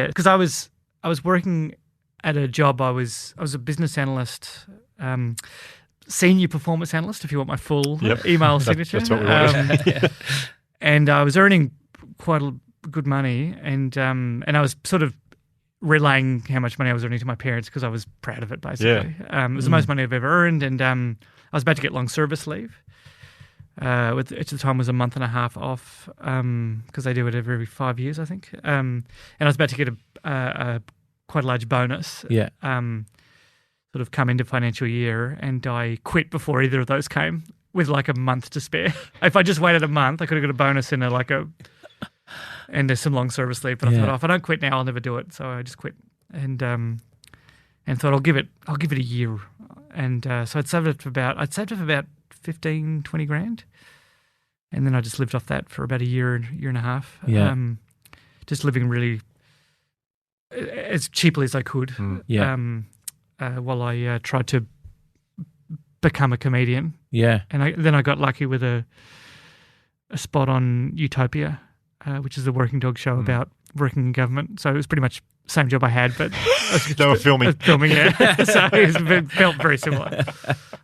Because I was working at a job. I was a business analyst, senior performance analyst, if you want my full email signature. That's what we wanted. And I was earning quite good money, and I was sort of relaying how much money I was earning to my parents because I was proud of it, basically. It was the most money I've ever earned, and I was about to get long service leave. At the time was a month and a half off because they do it every 5 years, I think. And I was about to get a quite a large bonus. Yeah. Sort of come into financial year, and I quit before either of those came with like a month to spare. If I just waited a month, I could have got a bonus and and there's some long service leave. But I thought, if I don't quit now, I'll never do it. So I just quit and thought I'll give it a year. And so I'd saved it for about 15, 20 grand. And then I just lived off that for about a year and a half. Yeah. Just living really as cheaply as I could. While I tried to become a comedian. Yeah. And then I got lucky with a spot on Utopia, which is a working dog show about working in government. So it was pretty much same job I had, but They were filming. Yeah. So it felt very similar.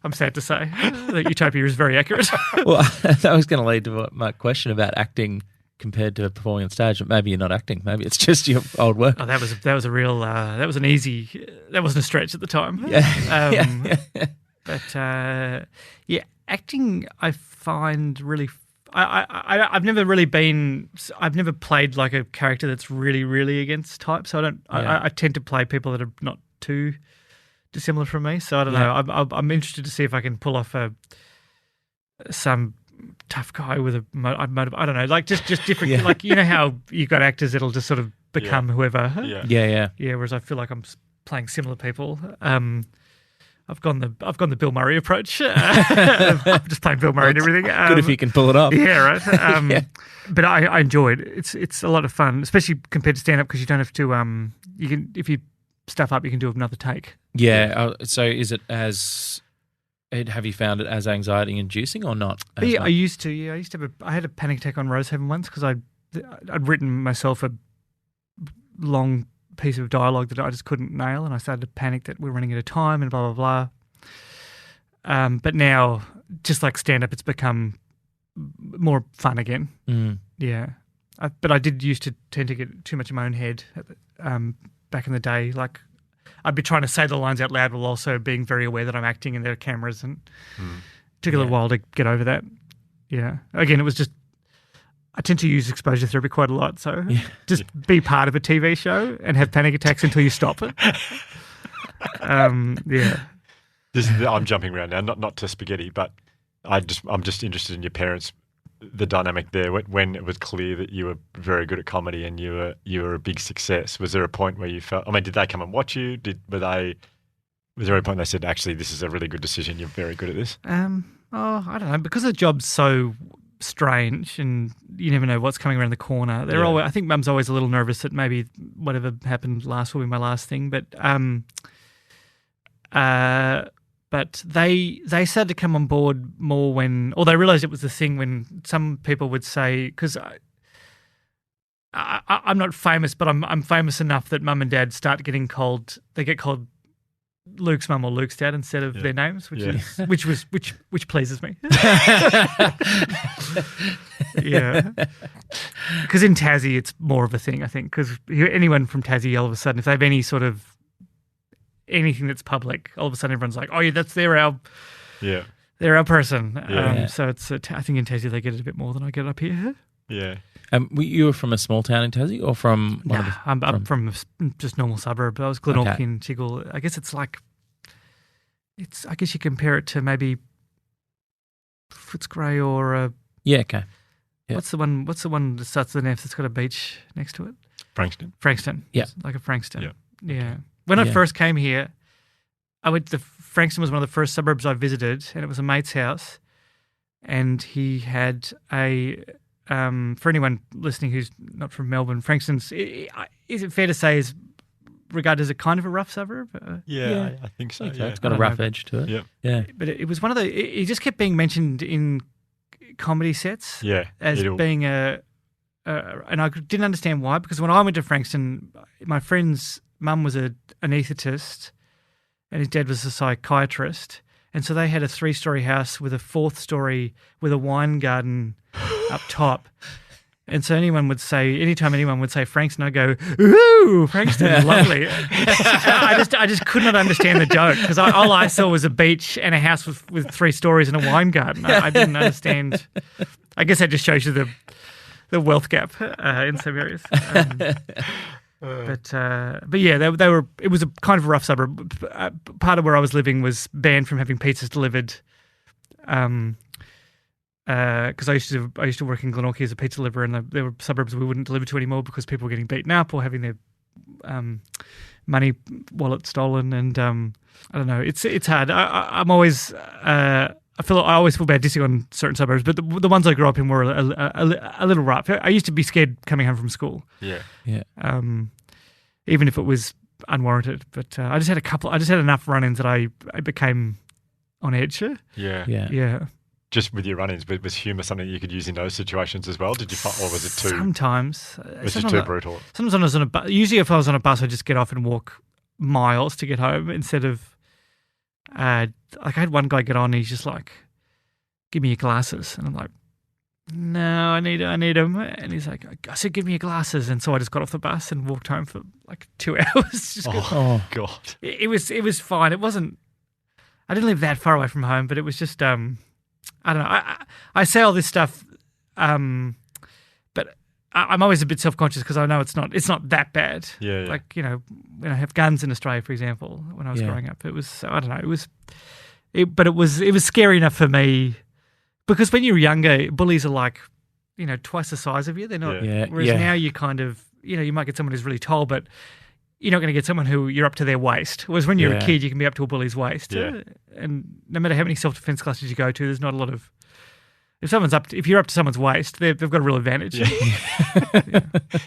I'm sad to say that Utopia is very accurate. Well, that was going to lead to my question about acting compared to performing on stage. But maybe you're not acting. Maybe it's just your old work. Oh, that was a real. That was an easy. That wasn't a stretch at the time. Yeah. But acting I find really. I've never really been. I've never played like a character that's really, really against type. So I don't. I tend to play people that are not too dissimilar from me. So I don't know. I'm interested to see if I can pull off some tough guy with a motive. I don't know. Like just different. Yeah. Like you know how you've got actors that'll just sort of become whoever. Yeah. Whereas I feel like I'm playing similar people. I've gone the Bill Murray approach. I'm just playing Bill Murray and everything. Good if you can pull it off. Yeah, right. But I enjoyed it. It's a lot of fun, especially compared to stand up because you don't have to. You can if you stuff up, you can do another take. Yeah. So is it as? Have you found it as anxiety inducing or not? Yeah, I used to. Yeah, I had a panic attack on Rosehaven once because I'd written myself a long piece of dialogue that I just couldn't nail, and I started to panic that we're running out of time and blah blah blah. But now, just like stand up, it's become more fun again. Yeah, but I did used to tend to get too much in my own head back in the day. Like I'd be trying to say the lines out loud while also being very aware that I'm acting and there are cameras, and it took a little while to get over that. Yeah, again, it was just. I tend to use exposure therapy quite a lot, so just be part of a TV show and have panic attacks until you stop it. Yeah. I'm jumping around now, not to spaghetti, but I'm just interested in your parents, the dynamic there. When it was clear that you were very good at comedy and you were a big success, was there a point where you felt? I mean, did they come and watch you? Was there a point they said, actually, this is a really good decision. You're very good at this. I don't know, because the job's so strange and you never know what's coming around the corner. I think Mum's always a little nervous that maybe whatever happened last will be my last thing. But they started to come on board more or they realised it was the thing when some people would say, because I'm not famous, but I'm famous enough that Mum and Dad start getting called. They get called Luke's mum or Luke's dad instead of their names, which pleases me. Yeah, because in Tassie it's more of a thing, I think. Because anyone from Tassie, all of a sudden, if they have any sort of anything that's public, all of a sudden everyone's like, "Oh yeah, they're our person." So it's I think in Tassie they get it a bit more than I get up here. Yeah. You were from a small town in Tassie, or from? I'm from just normal suburb. I was Glenorchy and Giggle. I guess it's like, I guess you compare it to maybe Footscray or okay. Yeah. What's the one that starts with an F that's got a beach next to it? Frankston. Yeah, it's like a Frankston. Yeah. When I first came here, I went to Frankston was one of the first suburbs I visited, and it was a mate's house, and he had a. For anyone listening who's not from Melbourne, Frankston's, is it fair to say, is regarded as a kind of a rough suburb? I think so. Yeah. It's got a rough edge to it. Yeah. But it was one of it just kept being mentioned in comedy sets as being and I didn't understand why, because when I went to Frankston, my friend's mum was an anaesthetist and his dad was a psychiatrist. And so they had a 3-story house with a 4th story with a wine garden up top. And so anytime anyone would say Frankston, I'd go, ooh, Frankston, lovely. I just could not understand the joke because all I saw was a beach and a house with 3 stories and a wine garden. I didn't understand. I guess that just shows you the wealth gap in some areas. But yeah, they were. It was a kind of a rough suburb. Part of where I was living was banned from having pizzas delivered, because I used to work in Glenorchy as a pizza deliverer, and there were suburbs we wouldn't deliver to anymore because people were getting beaten up or having their money wallet stolen, and I don't know. It's hard. I'm always. I always feel bad dissing on certain suburbs, but the ones I grew up in were a little rough. I used to be scared coming home from school. Yeah. Even if it was unwarranted, but I just had enough run-ins that I became on edge. Yeah. Yeah. just with your run-ins, was humour something you could use in those situations as well? Did you find, or was it too? Sometimes. Was it too brutal? Sometimes when I was on a bus, usually if I was on a bus, I'd just get off and walk miles to get home instead of. Like I had one guy get on, and he's just like, "Give me your glasses," and I'm like, "No, I need them." And he's like, "I said, give me your glasses," and so I just got off the bus and walked home for like 2 hours. Just God! It was fine. It wasn't. I didn't live that far away from home, but it was just I don't know. I say all this stuff, but I'm always a bit self-conscious because I know it's not that bad. Yeah. Like, you know, when I have guns in Australia, for example, when I was growing up, it was, I don't know, it was scary enough for me because when you're younger, bullies are like, you know, twice the size of you. They're not. Yeah. Whereas now you kind of, you know, you might get someone who's really tall, but you're not going to get someone who you're up to their waist. Whereas when you're a kid, you can be up to a bully's waist. Yeah. And no matter how many self-defense classes you go to, there's not a lot of. If you're up to someone's waist, they've got a real advantage. Yeah.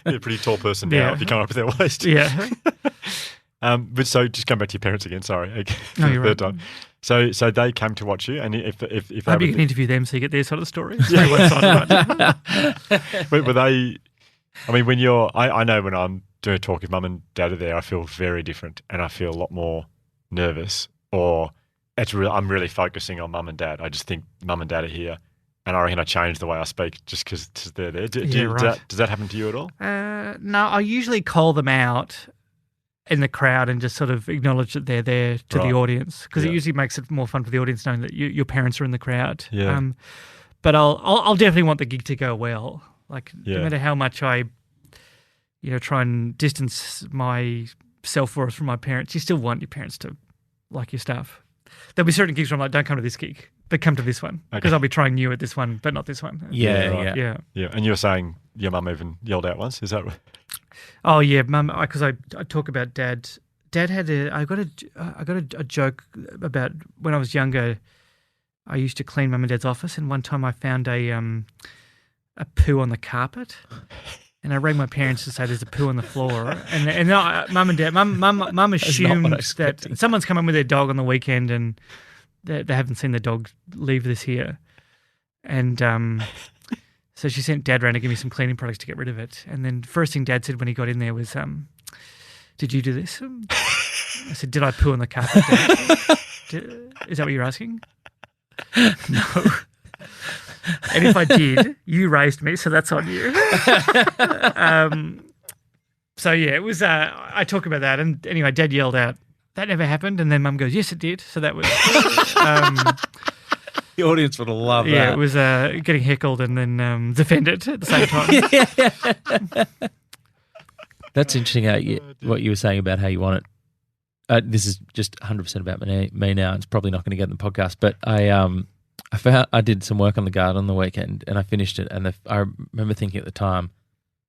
You're a pretty tall person now if you come up to their waist. Yeah. But so just come back to your parents again. Sorry. No, you're right. Time. So they came to watch you, and if I hope you can interview them so you get their side of the story. Were they? I mean, when I know when I'm doing a talk, if mum and dad are there, I feel very different, and I feel a lot more nervous. Or I'm really focusing on mum and dad. I just think mum and dad are here. And I reckon I change the way I speak just because they're there. Does that happen to you at all? No, I usually call them out in the crowd and just sort of acknowledge that they're there to the audience because it usually makes it more fun for the audience knowing that your parents are in the crowd. Yeah. But I'll definitely want the gig to go well. Like no matter how much I, you know, try and distance my self-worth from my parents, you still want your parents to like your stuff. There'll be certain gigs where I'm like, don't come to this gig. But come to this one because I'll be trying new at this one, but not this one. Yeah. And you were saying your mum even yelled out once. Is that right? Oh yeah, mum. Because I talk about dad. Dad had I got a joke about when I was younger. I used to clean mum and dad's office, and one time I found a poo on the carpet, and I rang my parents to say there's a poo on the floor, and mum and dad, mum assumed that someone's come in with their dog on the weekend and. They haven't seen the dog leave this here. And so she sent Dad around to give me some cleaning products to get rid of it. And then first thing Dad said when he got in there was, did you do this? I said, did I poo on the carpet, Dad? Is that what you're asking? No. And if I did, you raised me, so that's on you. So yeah, it was, I talk about that. And anyway, Dad yelled out, that never happened. And then Mum goes, yes, it did. So that was... the audience would have loved that. Yeah, it was getting heckled and then defended at the same time. That's interesting what you were saying about how you want it. This is just 100% about me now. It's probably not going to get in the podcast, but I did some work on the garden on the weekend and I finished it. And I remember thinking at the time,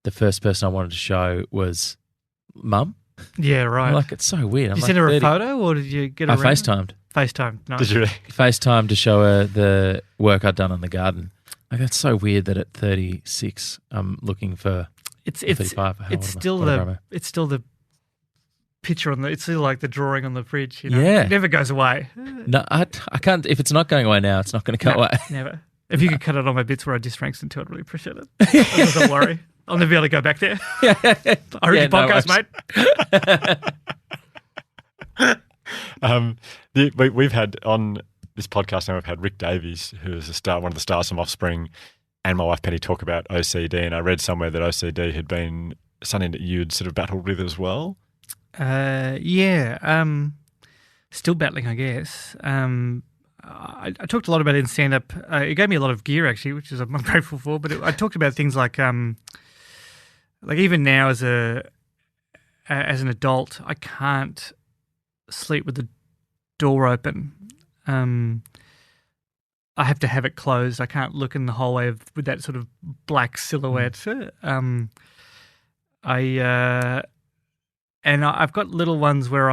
the first person I wanted to show was Mum. Yeah, right. I'm like, it's so weird. Did you send her a photo or did you get her? I FaceTimed. FaceTime. Nice. Did you really? FaceTime to show her the work I'd done on the garden. Like, that's so weird that at 36 I'm looking for 35. It's still the picture on it's still like the drawing on the fridge. You know? Yeah. It never goes away. No, I can't. If it's not going away now, it's not going to go away. Never. If you could cut it on my bits where I diss Frankston too, I'd really appreciate it. Don't worry. I'll never be able to go back there. I heard your podcast, mate. We've had on this podcast now, we've had Rick Davies, who is one of the stars from Offspring, and my wife Penny talk about OCD. And I read somewhere that OCD had been something that you'd sort of battled with as well. Still battling, I guess. I talked a lot about it in stand-up. It gave me a lot of gear, actually, which is I'm grateful for. But I talked about things like even now as an adult, I can't sleep with the door open. I have to have it closed. I can't look in the hallway with that sort of black silhouette. I've got little ones where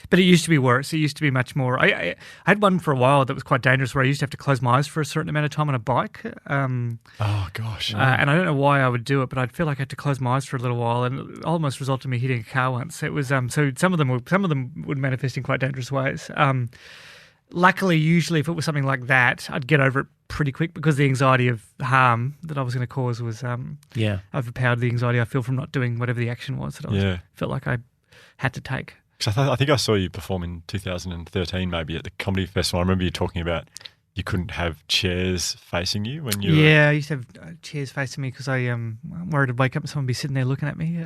but it used to be worse. It used to be much more. I had one for a while that was quite dangerous where I used to have to close my eyes for a certain amount of time on a bike. Oh, gosh. And I don't know why I would do it, but I'd feel like I had to close my eyes for a little while and it almost resulted in me hitting a car once. It was so some of them would manifest in quite dangerous ways. luckily, usually if it was something like that, I'd get over it pretty quick because the anxiety of harm that I was going to cause was overpowered the anxiety I feel from not doing whatever the action was that I felt like I had to take. I think I saw you perform in 2013 maybe at the comedy festival. I remember you talking about you couldn't have chairs facing you when you were... I used to have chairs facing me because I'm worried I'd wake up and someone would be sitting there looking at me.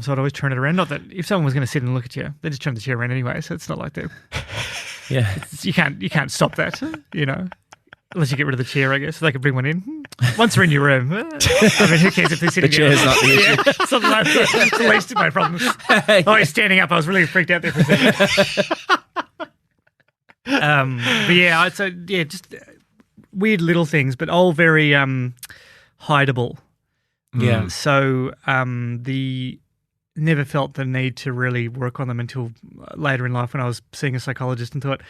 So I'd always turn it around. Not that if someone was going to sit and look at you, they just turn the chair around anyway. So it's not like that. You can't stop that, unless you get rid of the chair, I guess. So they could bring one in once they're in your room. I mean, who cares if they're sitting? The chair's not the issue. Something like that. It's the least of my problems. Oh, he's standing up. I was really freaked out there for a second. Just weird little things, but all very hideable. Yeah. So never felt the need to really work on them until later in life when I was seeing a psychologist and thought,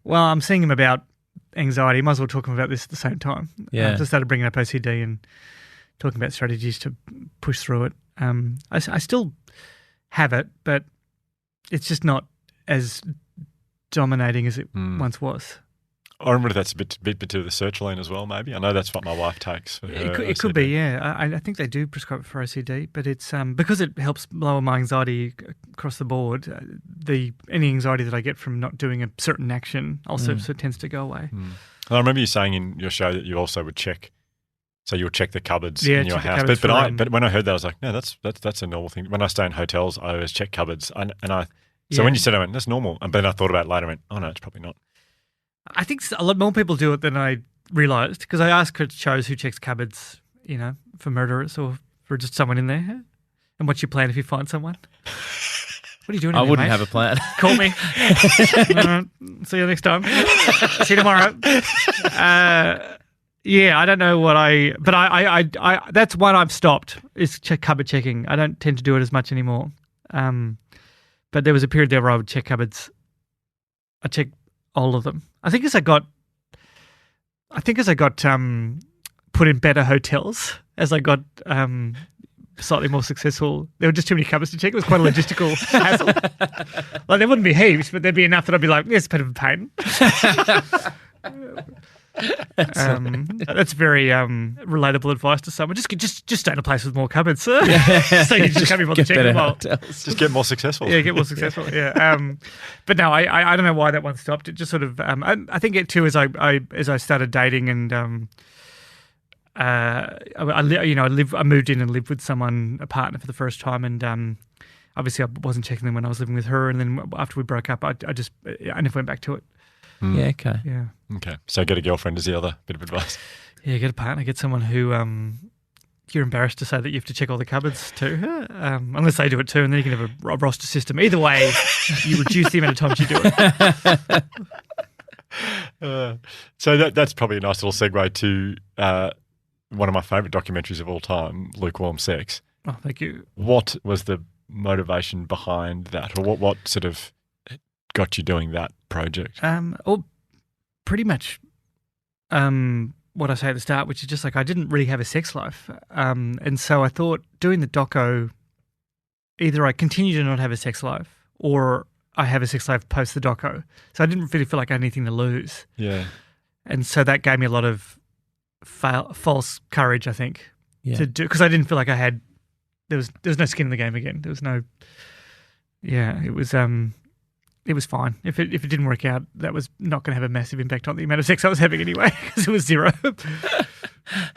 well, I'm seeing him about anxiety. Might as well talk to him about this at the same time. Yeah. So I started bringing up OCD and talking about strategies to push through it. I still have it, but it's just not as dominating as it once was. I remember that's a bit to the sertraline as well, maybe. I know that's what my wife takes for her It could be, yeah. I think they do prescribe it for OCD, but it's because it helps lower my anxiety across the board. Any anxiety that I get from not doing a certain action also tends to go away. I remember you saying in your show that you also would check. So you'll check the cupboards in your house. But when I heard that, I was like, no, that's a normal thing. When I stay in hotels, I always check cupboards. So when you said, I went, that's normal. And then I thought about it later and went, oh no, it's probably not. I think a lot more people do it than I realised because I ask shows who checks cupboards, for murderers or for just someone in there. And what's your plan if you find someone? What are you doing? I wouldn't have a plan. Call me. See you next time. See you tomorrow. I don't know what but I that's one I've stopped is cupboard checking. I don't tend to do it as much anymore. But there was a period there where I would check cupboards. I check all of them. I think as I got put in better hotels, as I got slightly more successful, there were just too many cupboards to check. It was quite a logistical hassle. Like there wouldn't be heaps, but there'd be enough that I'd be like, it's a bit of a pain. That's very relatable advice to someone. Just stay in a place with more cupboards, so you just can't be bothered checking them all. Just get more successful. Yeah, get more successful. Yeah, but no, I don't know why that one stopped. It just sort of I think it too as I started dating and I moved in and lived with a partner for the first time, and obviously I wasn't checking them when I was living with her, and then after we broke up, I never went back to it. Yeah, okay. Yeah. Okay. So get a girlfriend is the other bit of advice. Yeah, get a partner, get someone who you're embarrassed to say that you have to check all the cupboards too, unless they do it too, and then you can have a roster system. Either way, you reduce the amount of times you do it. So that's probably a nice little segue to one of my favourite documentaries of all time, Lukewarm Sex. Oh, thank you. What was the motivation behind that, or what sort of got you doing that project? Pretty much what I say at the start, which is just like I didn't really have a sex life. And so I thought doing the doco, either I continue to not have a sex life or I have a sex life post the doco. So I didn't really feel like I had anything to lose. Yeah. And so that gave me a lot of false courage, I think, to do, because I didn't feel like I had, there was no skin in the game again. There was no, it was fine. If it didn't work out, that was not going to have a massive impact on the amount of sex I was having anyway, because it was zero.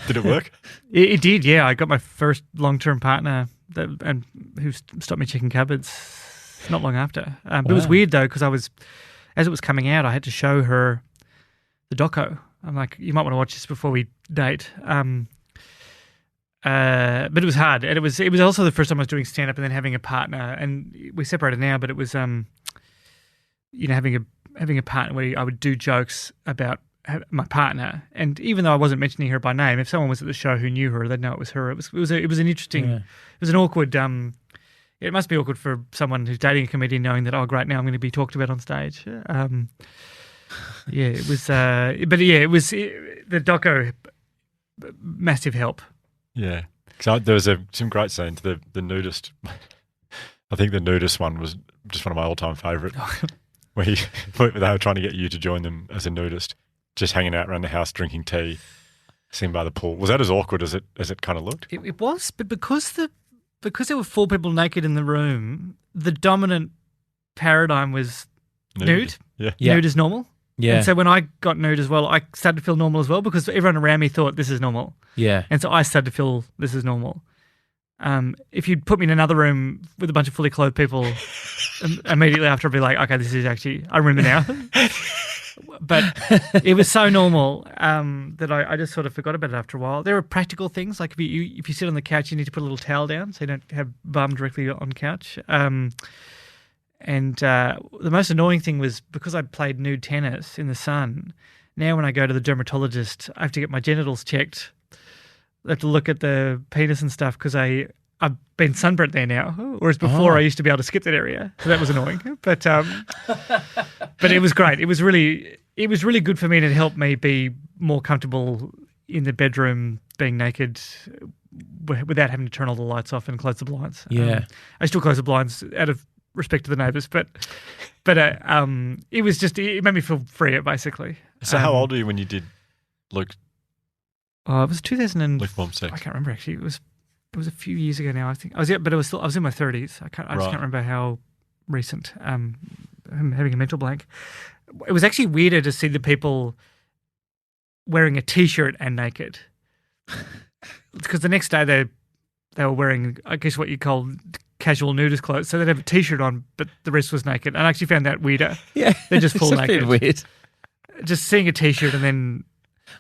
Did it work? It did, yeah. I got my first long-term partner who stopped me checking cupboards not long after. But it was weird though, because as it was coming out, I had to show her the doco. I'm like, you might want to watch this before we date. But it was hard, and it was also the first time I was doing stand-up and then having a partner, and we separated now, but it was having a partner where I would do jokes about my partner, and even though I wasn't mentioning her by name, if someone was at the show who knew her, they'd know it was her. It was an interesting, it was an awkward. It must be awkward for someone who's dating a comedian knowing that, oh great, now I'm going to be talked about on stage. It was, it was the doco, massive help. Yeah, because there was some great scenes. The nudist, I think the nudist one was just one of my all-time favourite. where they were trying to get you to join them as a nudist, just hanging out around the house drinking tea, sitting by the pool. Was that as awkward as it kind of looked? It was, but because there were 4 people naked in the room, the dominant paradigm was nude. Yeah. Nude is normal. Yeah. And so when I got nude as well, I started to feel normal as well because everyone around me thought this is normal. Yeah. And so I started to feel this is normal. If you'd put me in another room with a bunch of fully clothed people, immediately after I'd be like, okay, this is actually, I remember now. But it was so normal that I just sort of forgot about it after a while. There are practical things, like if you sit on the couch, you need to put a little towel down so you don't have bum directly on couch. And the most annoying thing was because I played nude tennis in the sun, now when I go to the dermatologist, I have to get my genitals checked. I have to look at the penis and stuff because I've been sunburnt there now, whereas before I used to be able to skip that area. So that was annoying. But it was great. It was really good for me, and it helped me be more comfortable in the bedroom being naked without having to turn all the lights off and close the blinds. Yeah. I still close the blinds out of respect to the neighbours, but it was just, it made me feel freer basically. So how old were you when you did Luke? Oh, it was 2000 and Lukewarm sex. I can't remember actually. It was a few years ago now. I think I was in my 30s. I just can't remember how recent. I'm having a mental blank. It was actually weirder to see the people wearing a t-shirt and naked, because the next day they were wearing, I guess, what you call casual nudist clothes. So they'd have a t-shirt on, but the rest was naked. And I actually found that weirder. Yeah. They're just full It's a naked. bit weird. Just seeing a t-shirt and then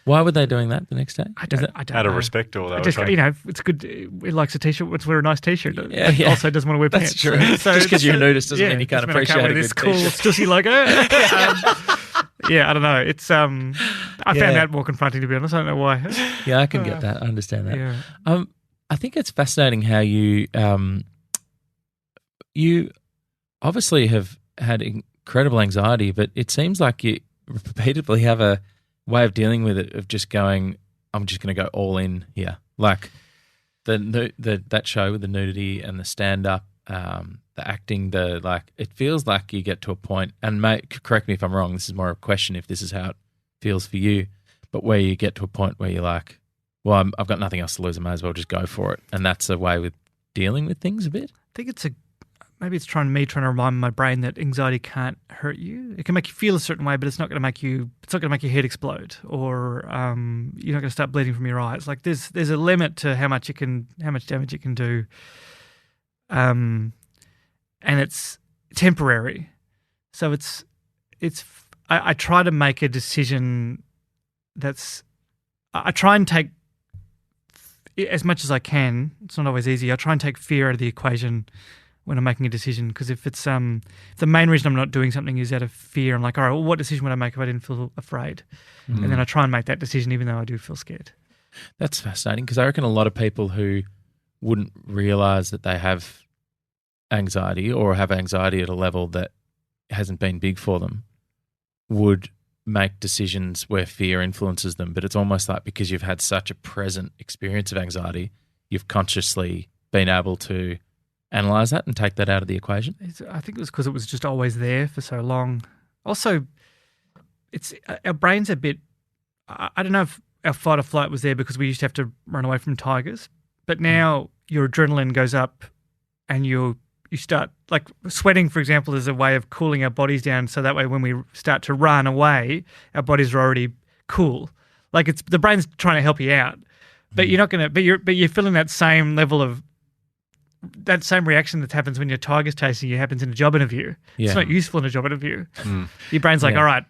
Why were they doing that the next day? I don't Out know. of respect, or they were Just, trying it's good. It likes a t-shirt. Let's wear a nice t-shirt. Yeah, It yeah. also doesn't want to wear That's pants. true. So Just because you're nudist doesn't mean you can't doesn't mean I appreciate wear a this good cool t-shirt. Stussy logo. I don't know. It's I found that more confronting, to be honest. I don't know why. Yeah, I can get that. I understand that. Yeah. I think it's fascinating how you obviously have had incredible anxiety, but it seems like you repeatedly have a way of dealing with it, of just going, I'm just going to go all in here. Like that show with the nudity and the stand-up, the acting, it feels like you get to a point, and correct me if I'm wrong, this is more a question if this is how it feels for you, but where you get to a point where you're like, well, I've got nothing else to lose, I may as well just go for it. And that's a way with dealing with things a bit? I think maybe it's trying to remind my brain that anxiety can't hurt you. It can make you feel a certain way, but it's not going to make your head explode, or you're not going to start bleeding from your eyes. Like there's a limit to how much damage it can do. And it's temporary. So I try to make a decision I try and take, as much as I can, it's not always easy, I try and take fear out of the equation when I'm making a decision, because if it's the main reason I'm not doing something is out of fear, I'm like, all right, well, what decision would I make if I didn't feel afraid? Mm. And then I try and make that decision even though I do feel scared. That's fascinating, because I reckon a lot of people who wouldn't realise that they have anxiety, or have anxiety at a level that hasn't been big for them, would make decisions where fear influences them. But it's almost like because you've had such a present experience of anxiety, you've consciously been able to analyse that and take that out of the equation. I think it was because it was just always there for so long. Also, our brain's a bit, I don't know if our fight or flight was there because we used to have to run away from tigers, but now your adrenaline goes up and you start, like sweating, for example, is a way of cooling our bodies down, so that way when we start to run away, our bodies are already cool. Like it's the brain's trying to help you out, but you're not going to. But you're feeling that same level of that same reaction that happens when your tiger's chasing you happens in a job interview. Yeah. It's not useful in a job interview. Your brain's like, all right,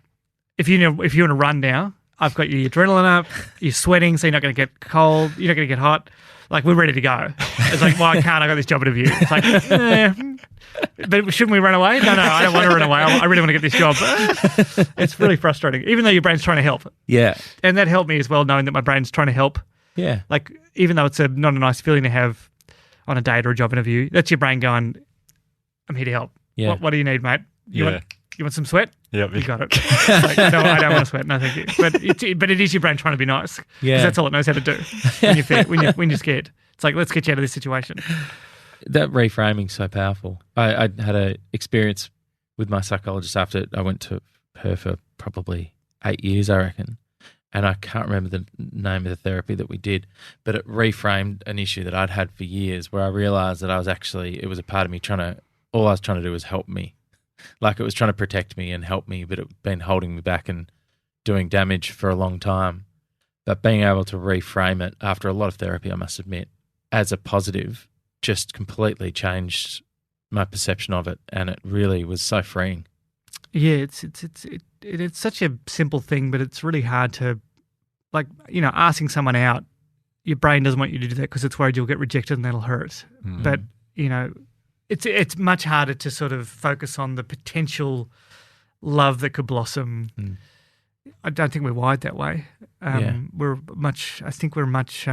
if you want to run now, I've got your adrenaline up, you're sweating, so you're not going to get cold, you're not going to get hot. Like, we're ready to go. It's like, well, I can't. I got this job interview. It's like, but shouldn't we run away? No, I don't want to run away. I really want to get this job. It's really frustrating, even though your brain's trying to help. Yeah. And that helped me as well, knowing that my brain's trying to help. Yeah. Like, even though it's not a nice feeling to have on a date or a job interview, that's your brain going, I'm here to help. Yeah. What do you need, mate? You want some sweat? Yep. You got it. Like, no, I don't want to sweat. No, thank you. But it is your brain trying to be nice. Yeah. Because that's all it knows how to do when you're scared. It's like, let's get you out of this situation. That reframing's so powerful. I had an experience with my psychologist after I went to her for probably 8 years, I reckon. And I can't remember the name of the therapy that we did, but it reframed an issue that I'd had for years where I realised that it was a part of me all I was trying to do was help me. Like it was trying to protect me and help me, but it'd been holding me back and doing damage for a long time. But being able to reframe it after a lot of therapy, I must admit, as a positive, just completely changed my perception of it, and it really was so freeing. Yeah, it's such a simple thing, but it's really hard to, like, asking someone out. Your brain doesn't want you to do that because it's worried you'll get rejected and that'll hurt. Mm. But it's much harder to sort of focus on the potential love that could blossom. Mm. I don't think we're wired that way. I think we're much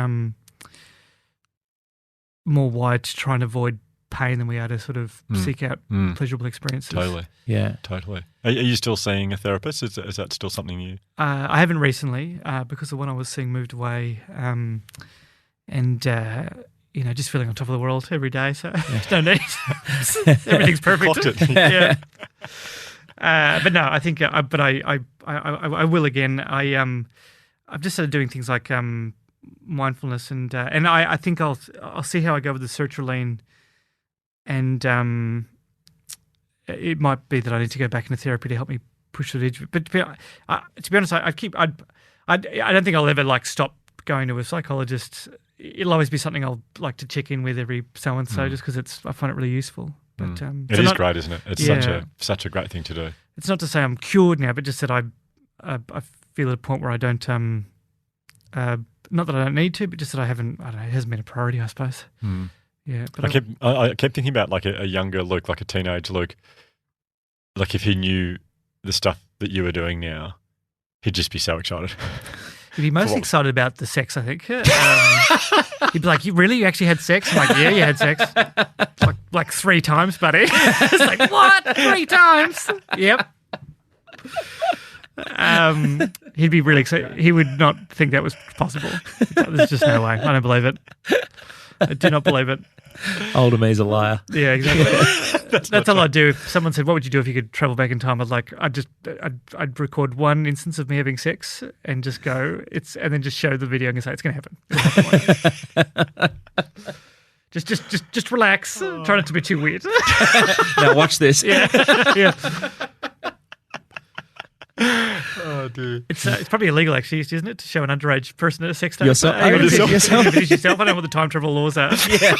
more wired to try and avoid pain than we are to sort of seek out pleasurable experiences. Totally. Yeah. Totally. Are you still seeing a therapist? Is that still something you... I haven't recently because the one I was seeing moved away just feeling on top of the world every day. So no need. Everything's perfect. Clocked it. Yeah. But no, I think I will again. I've just started doing things like mindfulness and I think I'll see how I go with the sertraline. And it might be that I need to go back into therapy to help me push the edge. But to be honest, I don't think I'll ever like stop going to a psychologist. It'll always be something I'll like to check in with every so and so, just because I find it really useful. But it is great, isn't it? It's such a great thing to do. It's not to say I'm cured now, but just that I feel at a point where I don't. Not that I don't need to, but just that I haven't. I don't know. It hasn't been a priority, I suppose. Mm. Yeah, but I kept thinking about like a younger Luke, like a teenage Luke. Like if he knew the stuff that you were doing now, he'd just be so excited. He'd be most excited about the sex, I think. He'd be like, "You really? You actually had sex?" I'm like, "Yeah, you had sex, like 3 times, buddy." It's like, "What? 3 times?" Yep. He'd be really excited. He would not think that was possible. There's just no way. I don't believe it. I do not believe it. Older me's a liar. Yeah, exactly. That's all I'd do. If someone said, "What would you do if you could travel back in time?" I'd record one instance of me having sex and just go, and then just show the video and say, "It's going to happen." Just relax. Try not to be too weird. Now watch this. Yeah. Oh, dude. It's probably illegal, actually, isn't it, to show an underage person at a sex tape? Yourself? You yourself? I don't know what the time travel laws are. Yeah.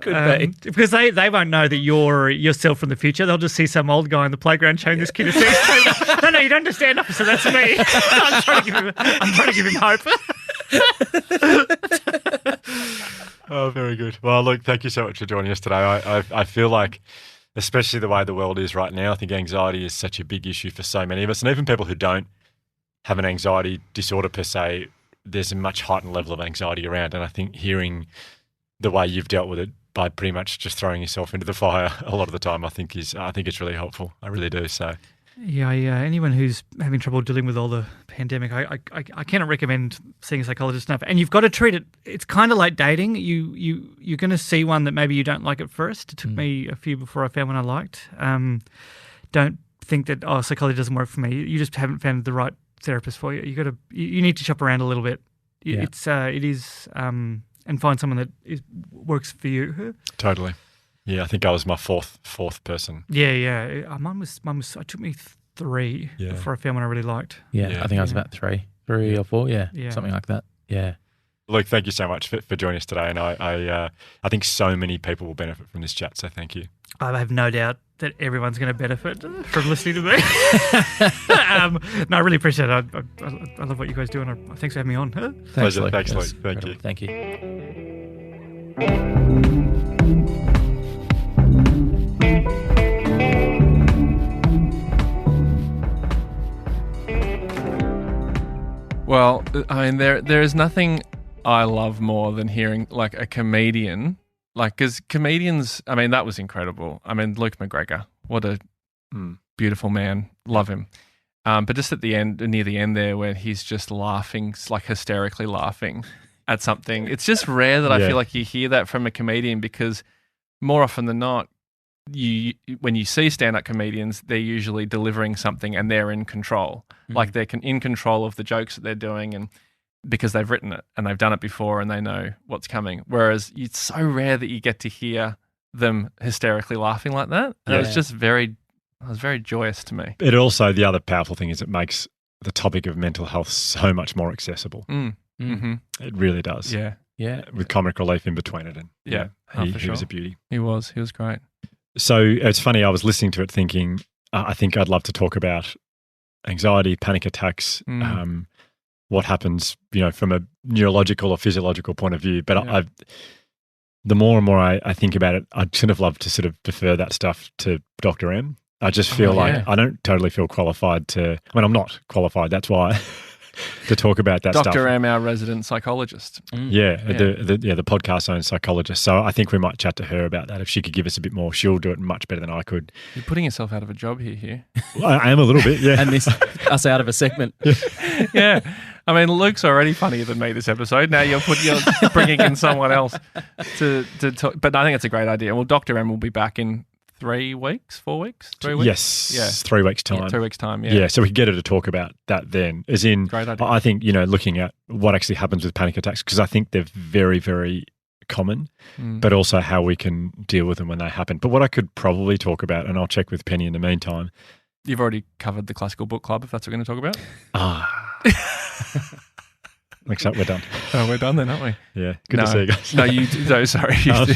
Could be. Because they won't know that you're yourself from the future. They'll just see some old guy on the playground showing this kid a sex tape. No, you don't understand, officer. That's me. I'm trying to give him hope. Oh, very good. Well, look, thank you so much for joining us today. I feel like, especially the way the world is right now, I think anxiety is such a big issue for so many of us. And even people who don't have an anxiety disorder per se, there's a much heightened level of anxiety around. And I think hearing the way you've dealt with it by pretty much just throwing yourself into the fire a lot of the time, I think it's really helpful. I really do. So yeah, anyone who's having trouble dealing with all the pandemic, I cannot recommend seeing a psychologist enough. And you've got to treat it. It's kind of like dating. You're going to see one that maybe you don't like at first. It took me a few before I found one I liked. Don't think that psychology doesn't work for me. You just haven't found the right therapist for you. You need to shop around a little bit. Yeah. It is and find someone that works for you. Totally. Yeah, I think I was my fourth person. Yeah. Mine was. It took me 3 before I found one I really liked. Yeah. I think I was about 3 or 4. Yeah, something like that. Yeah. Luke, thank you so much for joining us today, and I think so many people will benefit from this chat. So thank you. I have no doubt that everyone's going to benefit from listening to me. No, I really appreciate it. I love what you guys do, and thanks for having me on. Pleasure. Luke. Thanks, Luke. Thank you. Thank you. Well, I mean, there is nothing I love more than hearing like a comedian, like, because comedians, I mean, that was incredible. I mean, Luke McGregor, what a beautiful man. Love him. But just at the end, near the end there, where he's just laughing, like hysterically laughing at something. It's just rare that I feel like you hear that from a comedian, because more often than not, when you see stand-up comedians, they're usually delivering something and they're in control. Like they're in control of the jokes that they're doing, and because they've written it and they've done it before and they know what's coming. Whereas it's so rare that you get to hear them hysterically laughing like that. And it was just very joyous to me. It also, the other powerful thing is it makes the topic of mental health so much more accessible. Mm-hmm. It really does. Yeah. With comic relief in between it. And he was a beauty. He was great. So it's funny, I was listening to it thinking, I think I'd love to talk about anxiety, panic attacks, what happens, from a neurological or physiological point of view. But the more and more I think about it, I'd sort of love to sort of defer that stuff to Dr. M. I just feel like I don't totally feel qualified I'm not qualified, that's why, to talk about that stuff. Dr. M, our resident psychologist. The podcast owned psychologist. So I think we might chat to her about that. If she could give us a bit more, she'll do it much better than I could. You're putting yourself out of a job here. Well, I am a little bit, yeah. And us out of a segment. Yeah. I mean, Luke's already funnier than me this episode. Now you're bringing in someone else to talk. But I think it's a great idea. Well, Dr. M will be back in 3 weeks, 4 weeks, 3 weeks? Yes, 3 weeks' time. 3 weeks' time, Yeah, so we could get her to talk about that then. As in, great idea. I think, looking at what actually happens with panic attacks, because I think they're very, very common, but also how we can deal with them when they happen. But what I could probably talk about, and I'll check with Penny in the meantime. You've already covered the Classical Book Club, if that's what we're going to talk about. Next up, we're done. Oh, we're done then, aren't we? Yeah. Good to see you guys. No, you do. No, sorry. Well,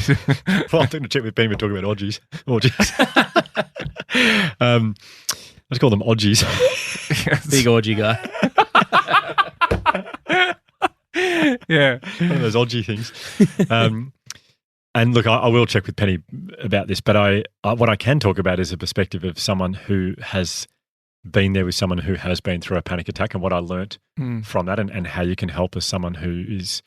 I'm going to check with Penny. We're talking about orgies. Let's call them orgies. Big orgy guy. Yeah. One of those orgy things. And look, I will check with Penny about this, but what I can talk about is a perspective of someone who has been there with someone who has been through a panic attack, and what I learnt from that, and how you can help as someone who is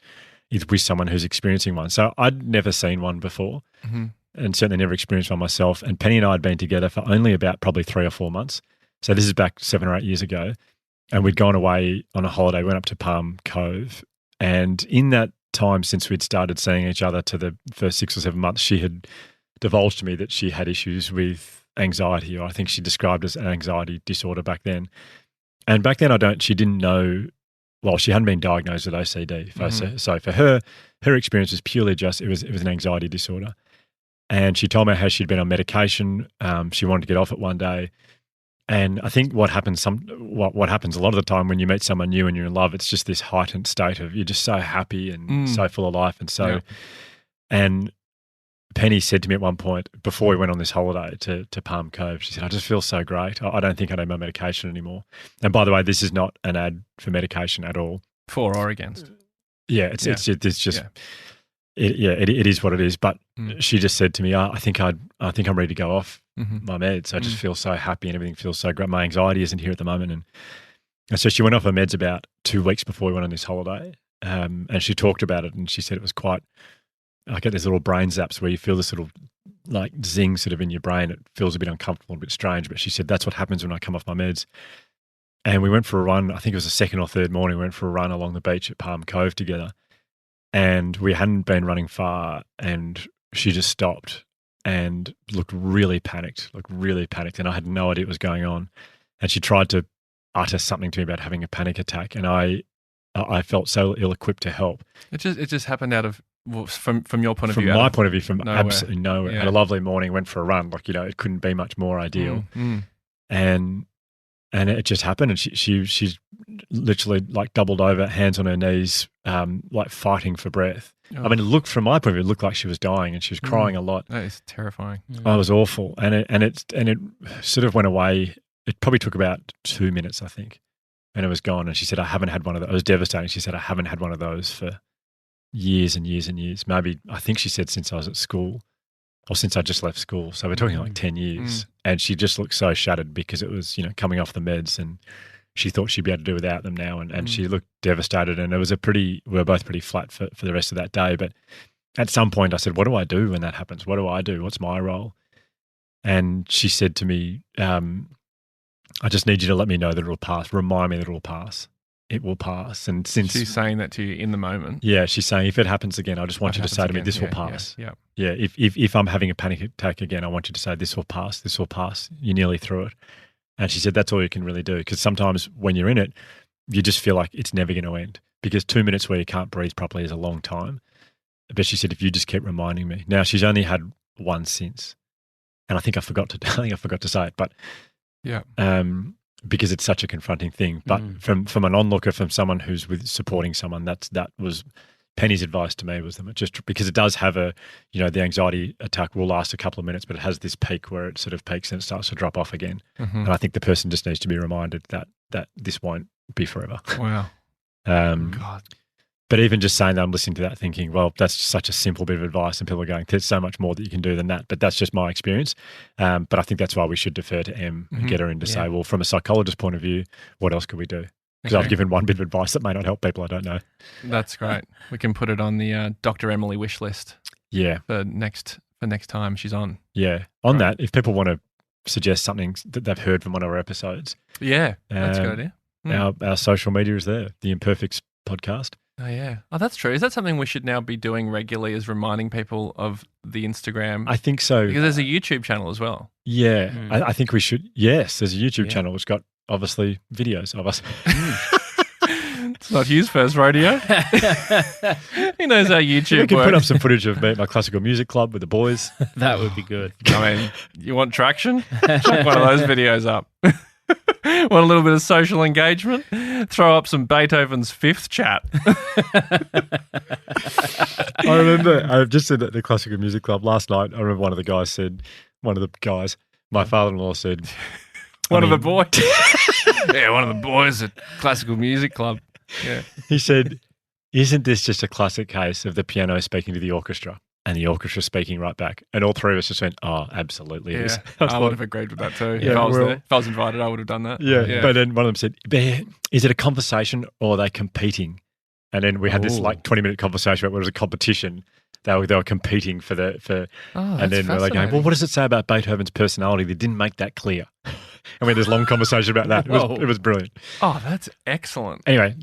with someone who's experiencing one. So I'd never seen one before, and certainly never experienced one myself. And Penny and I had been together for only about probably 3 or 4 months. So this is back 7 or 8 years ago. And we'd gone away on a holiday, went up to Palm Cove. And in that time since we'd started seeing each other to the first 6 or 7 months, she had divulged to me that she had issues with anxiety, or I think she described as an anxiety disorder back then. And back then she didn't know, well, she hadn't been diagnosed with OCD. So for her experience was purely just, it was an anxiety disorder. And she told me how she'd been on medication. She wanted to get off it one day. And I think what happens what happens a lot of the time when you meet someone new and you're in love, it's just this heightened state of you're just so happy and so full of life. And and Penny said to me at one point before we went on this holiday to Palm Cove, she said, I just feel so great. I don't think I need my medication anymore. And by the way, this is not an ad for medication at all. For or against. Yeah, it's just it is what it is. But she just said to me, I think I'm ready to go off my meds. I just feel so happy and everything feels so great. My anxiety isn't here at the moment. And so she went off her meds about 2 weeks before we went on this holiday. And she talked about it, and she said it was quite, I get these little brain zaps where you feel this little like zing sort of in your brain. It feels a bit uncomfortable, a bit strange. But she said that's what happens when I come off my meds. And we went for a run. I think it was the second or third morning. We went for a run along the beach at Palm Cove together. And we hadn't been running far, and she just stopped and looked really panicked. And I had no idea what was going on. And she tried to utter something to me about having a panic attack. And I felt so ill-equipped to help. It just happened out of, from your point of view. From my point of view, from nowhere. Absolutely nowhere. Had a lovely morning, went for a run. It couldn't be much more ideal. And it just happened. And she's literally like doubled over, hands on her knees, like fighting for breath. I mean, it looked, from my point of view, it looked like she was dying, and she was crying a lot. That is terrifying. Oh, it was awful. And it sort of went away. It probably took about 2 minutes, I think, and it was gone. And she said, I haven't had one of those. It was devastating. She said, I haven't had one of those for years and years and years. Maybe, I think she said since I was at school, or since I just left school. So we're talking like 10 years. And she just looked so shattered because it was, coming off the meds, and she thought she'd be able to do without them now. And she looked devastated. And it was we were both pretty flat for the rest of that day. But at some point I said, what do I do when that happens? What do I do? What's my role? And she said to me, I just need you to let me know that it'll pass. Remind me that it'll pass. it will pass. And since she's saying that to you in the moment. Yeah, she's saying if it happens again, I just want you to say to me, this will pass. Yeah. Yeah, if I'm having a panic attack again, I want you to say, this will pass, this will pass. You're nearly through it. And she said that's all you can really do, because sometimes when you're in it, you just feel like it's never going to end, because 2 minutes where you can't breathe properly is a long time. But she said, if you just keep reminding me. Now, she's only had one since, and I think I forgot to say it, but yeah, because it's such a confronting thing. But from an onlooker, from someone who's supporting someone, that was Penny's advice to me, was that just because it does have the anxiety attack will last a couple of minutes, but it has this peak where it sort of peaks and it starts to drop off again. And I think the person just needs to be reminded that this won't be forever. Wow. God. But even just saying that, I'm listening to that thinking, well, that's such a simple bit of advice, and people are going, there's so much more that you can do than that. But that's just my experience. But I think that's why we should defer to Em and get her in to say, well, from a psychologist's point of view, what else could we do? Because I've given one bit of advice that may not help people, I don't know. That's great. We can put it on the Dr. Emily wish list. Yeah. For next time she's on. Yeah. On that, if people want to suggest something that they've heard from one of our episodes. Yeah, that's a good idea. Our social media is there, the Imperfects podcast. Oh, yeah. Oh, that's true. Is that something we should now be doing regularly, is reminding people of the Instagram? I think so. Because there's a YouTube channel as well. Yeah. I think we should. Yes, there's a YouTube channel which got, obviously, videos of us. It's not Hugh's first rodeo. He knows how YouTube We can works. put up some footage of me at my classical music club with the boys. That would be good. I mean, you want traction? Chuck one of those videos up. Want a little bit of social engagement? Throw up some Beethoven's Fifth chat. I remember, I just said at the Classical Music Club last night, I remember one of the guys, my father-in-law said... One of the boys at Classical Music Club. Yeah. He said, isn't this just a classic case of the piano speaking to the orchestra and the orchestra speaking right back? And all three of us just went, oh, absolutely it is. I would have agreed with that too. If I was there. If I was invited, I would have done that. Yeah. But then one of them said, is it a conversation or are they competing? And then we had this 20-minute conversation about what was a competition. They were competing and then we're like going, well, what does it say about Beethoven's personality? They didn't make that clear. And we had this long conversation about that. It was brilliant. Oh, that's excellent. Anyway,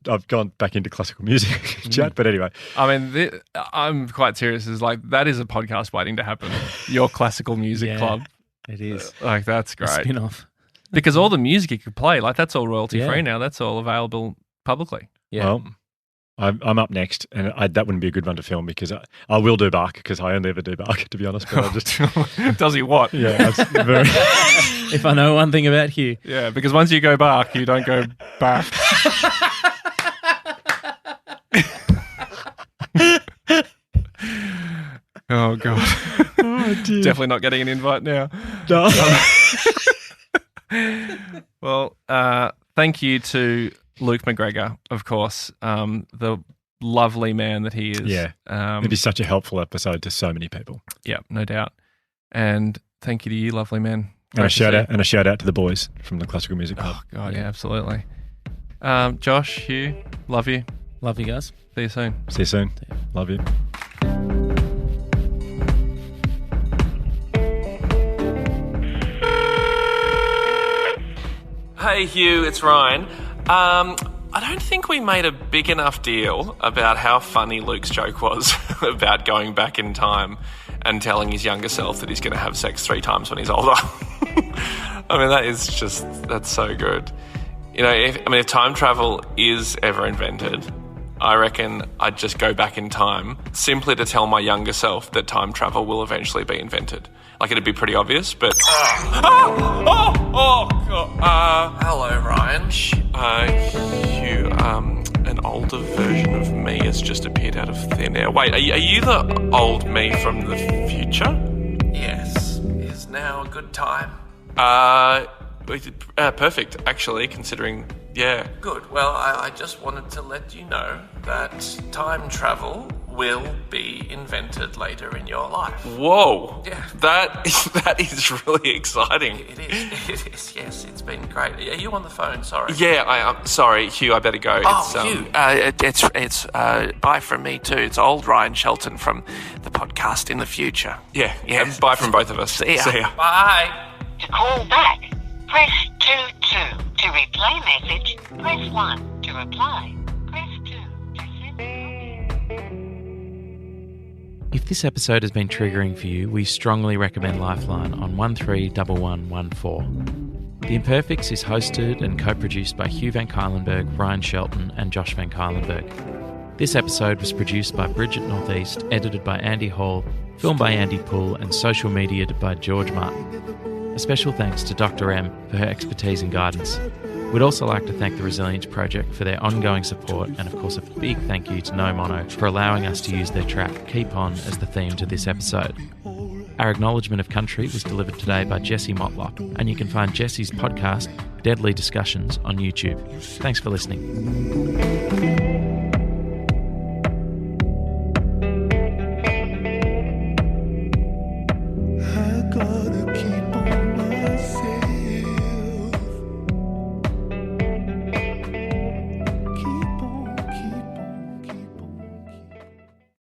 I've gone back into classical music chat, but anyway. I mean, I'm quite serious. That is a podcast waiting to happen. Your Classical Music Club. It is. That's great. Spin-off. Because all the music you could play, that's all royalty-free now. That's all available publicly. Yeah. Well, I'm up next, and that wouldn't be a good one to film because I will do Bach because I only ever do Bach, to be honest. But I just does he what? Yeah, that's very. If I know one thing about Hugh, yeah, because once you go Bach, you don't go back. Oh god! Oh, dear. Definitely not getting an invite now. No. Well, thank you to Luke McGregor, of course, the lovely man that he is. Yeah, it is such a helpful episode to so many people. Yeah, no doubt. And thank you to you, lovely man. And a shout out to the boys from the Classical Music Club. Oh God, yeah, absolutely. Josh, Hugh, love you. love you guys. See you soon. See you soon. Love you. Hey Hugh, it's Ryan. I don't think we made a big enough deal about how funny Luke's joke was about going back in time and telling his younger self that he's going to have sex 3 times when he's older. I mean, that's so good. You know, if time travel is ever invented, I reckon I'd just go back in time simply to tell my younger self that time travel will eventually be invented. Like, it'd be pretty obvious, but... Hello, Ryan. Hugh, an older version of me has just appeared out of thin air. Wait, are you the old me from the future? Yes. Is now a good time? Perfect, actually, considering... Yeah. Good. Well, I just wanted to let you know that time travel will be invented later in your life. Whoa. Yeah. That is really exciting. It is, yes. It's been great. Are you on the phone? Sorry. Yeah, I'm sorry, Hugh, I better go. Hugh. It's bye from me too. It's old Ryan Shelton from the podcast in the future. Yeah. Bye from both of us. See ya. Bye. To call back, press 22. To replay message, press 1. To To reply, press 2 to send. If this episode has been triggering for you, we strongly recommend Lifeline on 131114. The Imperfects is hosted and co-produced by Hugh Van Cuylenberg, Ryan Shelton and Josh Van Cuylenberg. This episode was produced by Bridget Northeast, edited by Andy Hall, filmed by Andy Poole and social mediated by George Martin. A special thanks to Dr. M for her expertise and guidance. We'd also like to thank the Resilience Project for their ongoing support, and of course a big thank you to No Mono for allowing us to use their track Keep On as the theme to this episode. Our acknowledgement of country was delivered today by Jesse Motlop, and you can find Jesse's podcast, Deadly Discussions, on YouTube. Thanks for listening.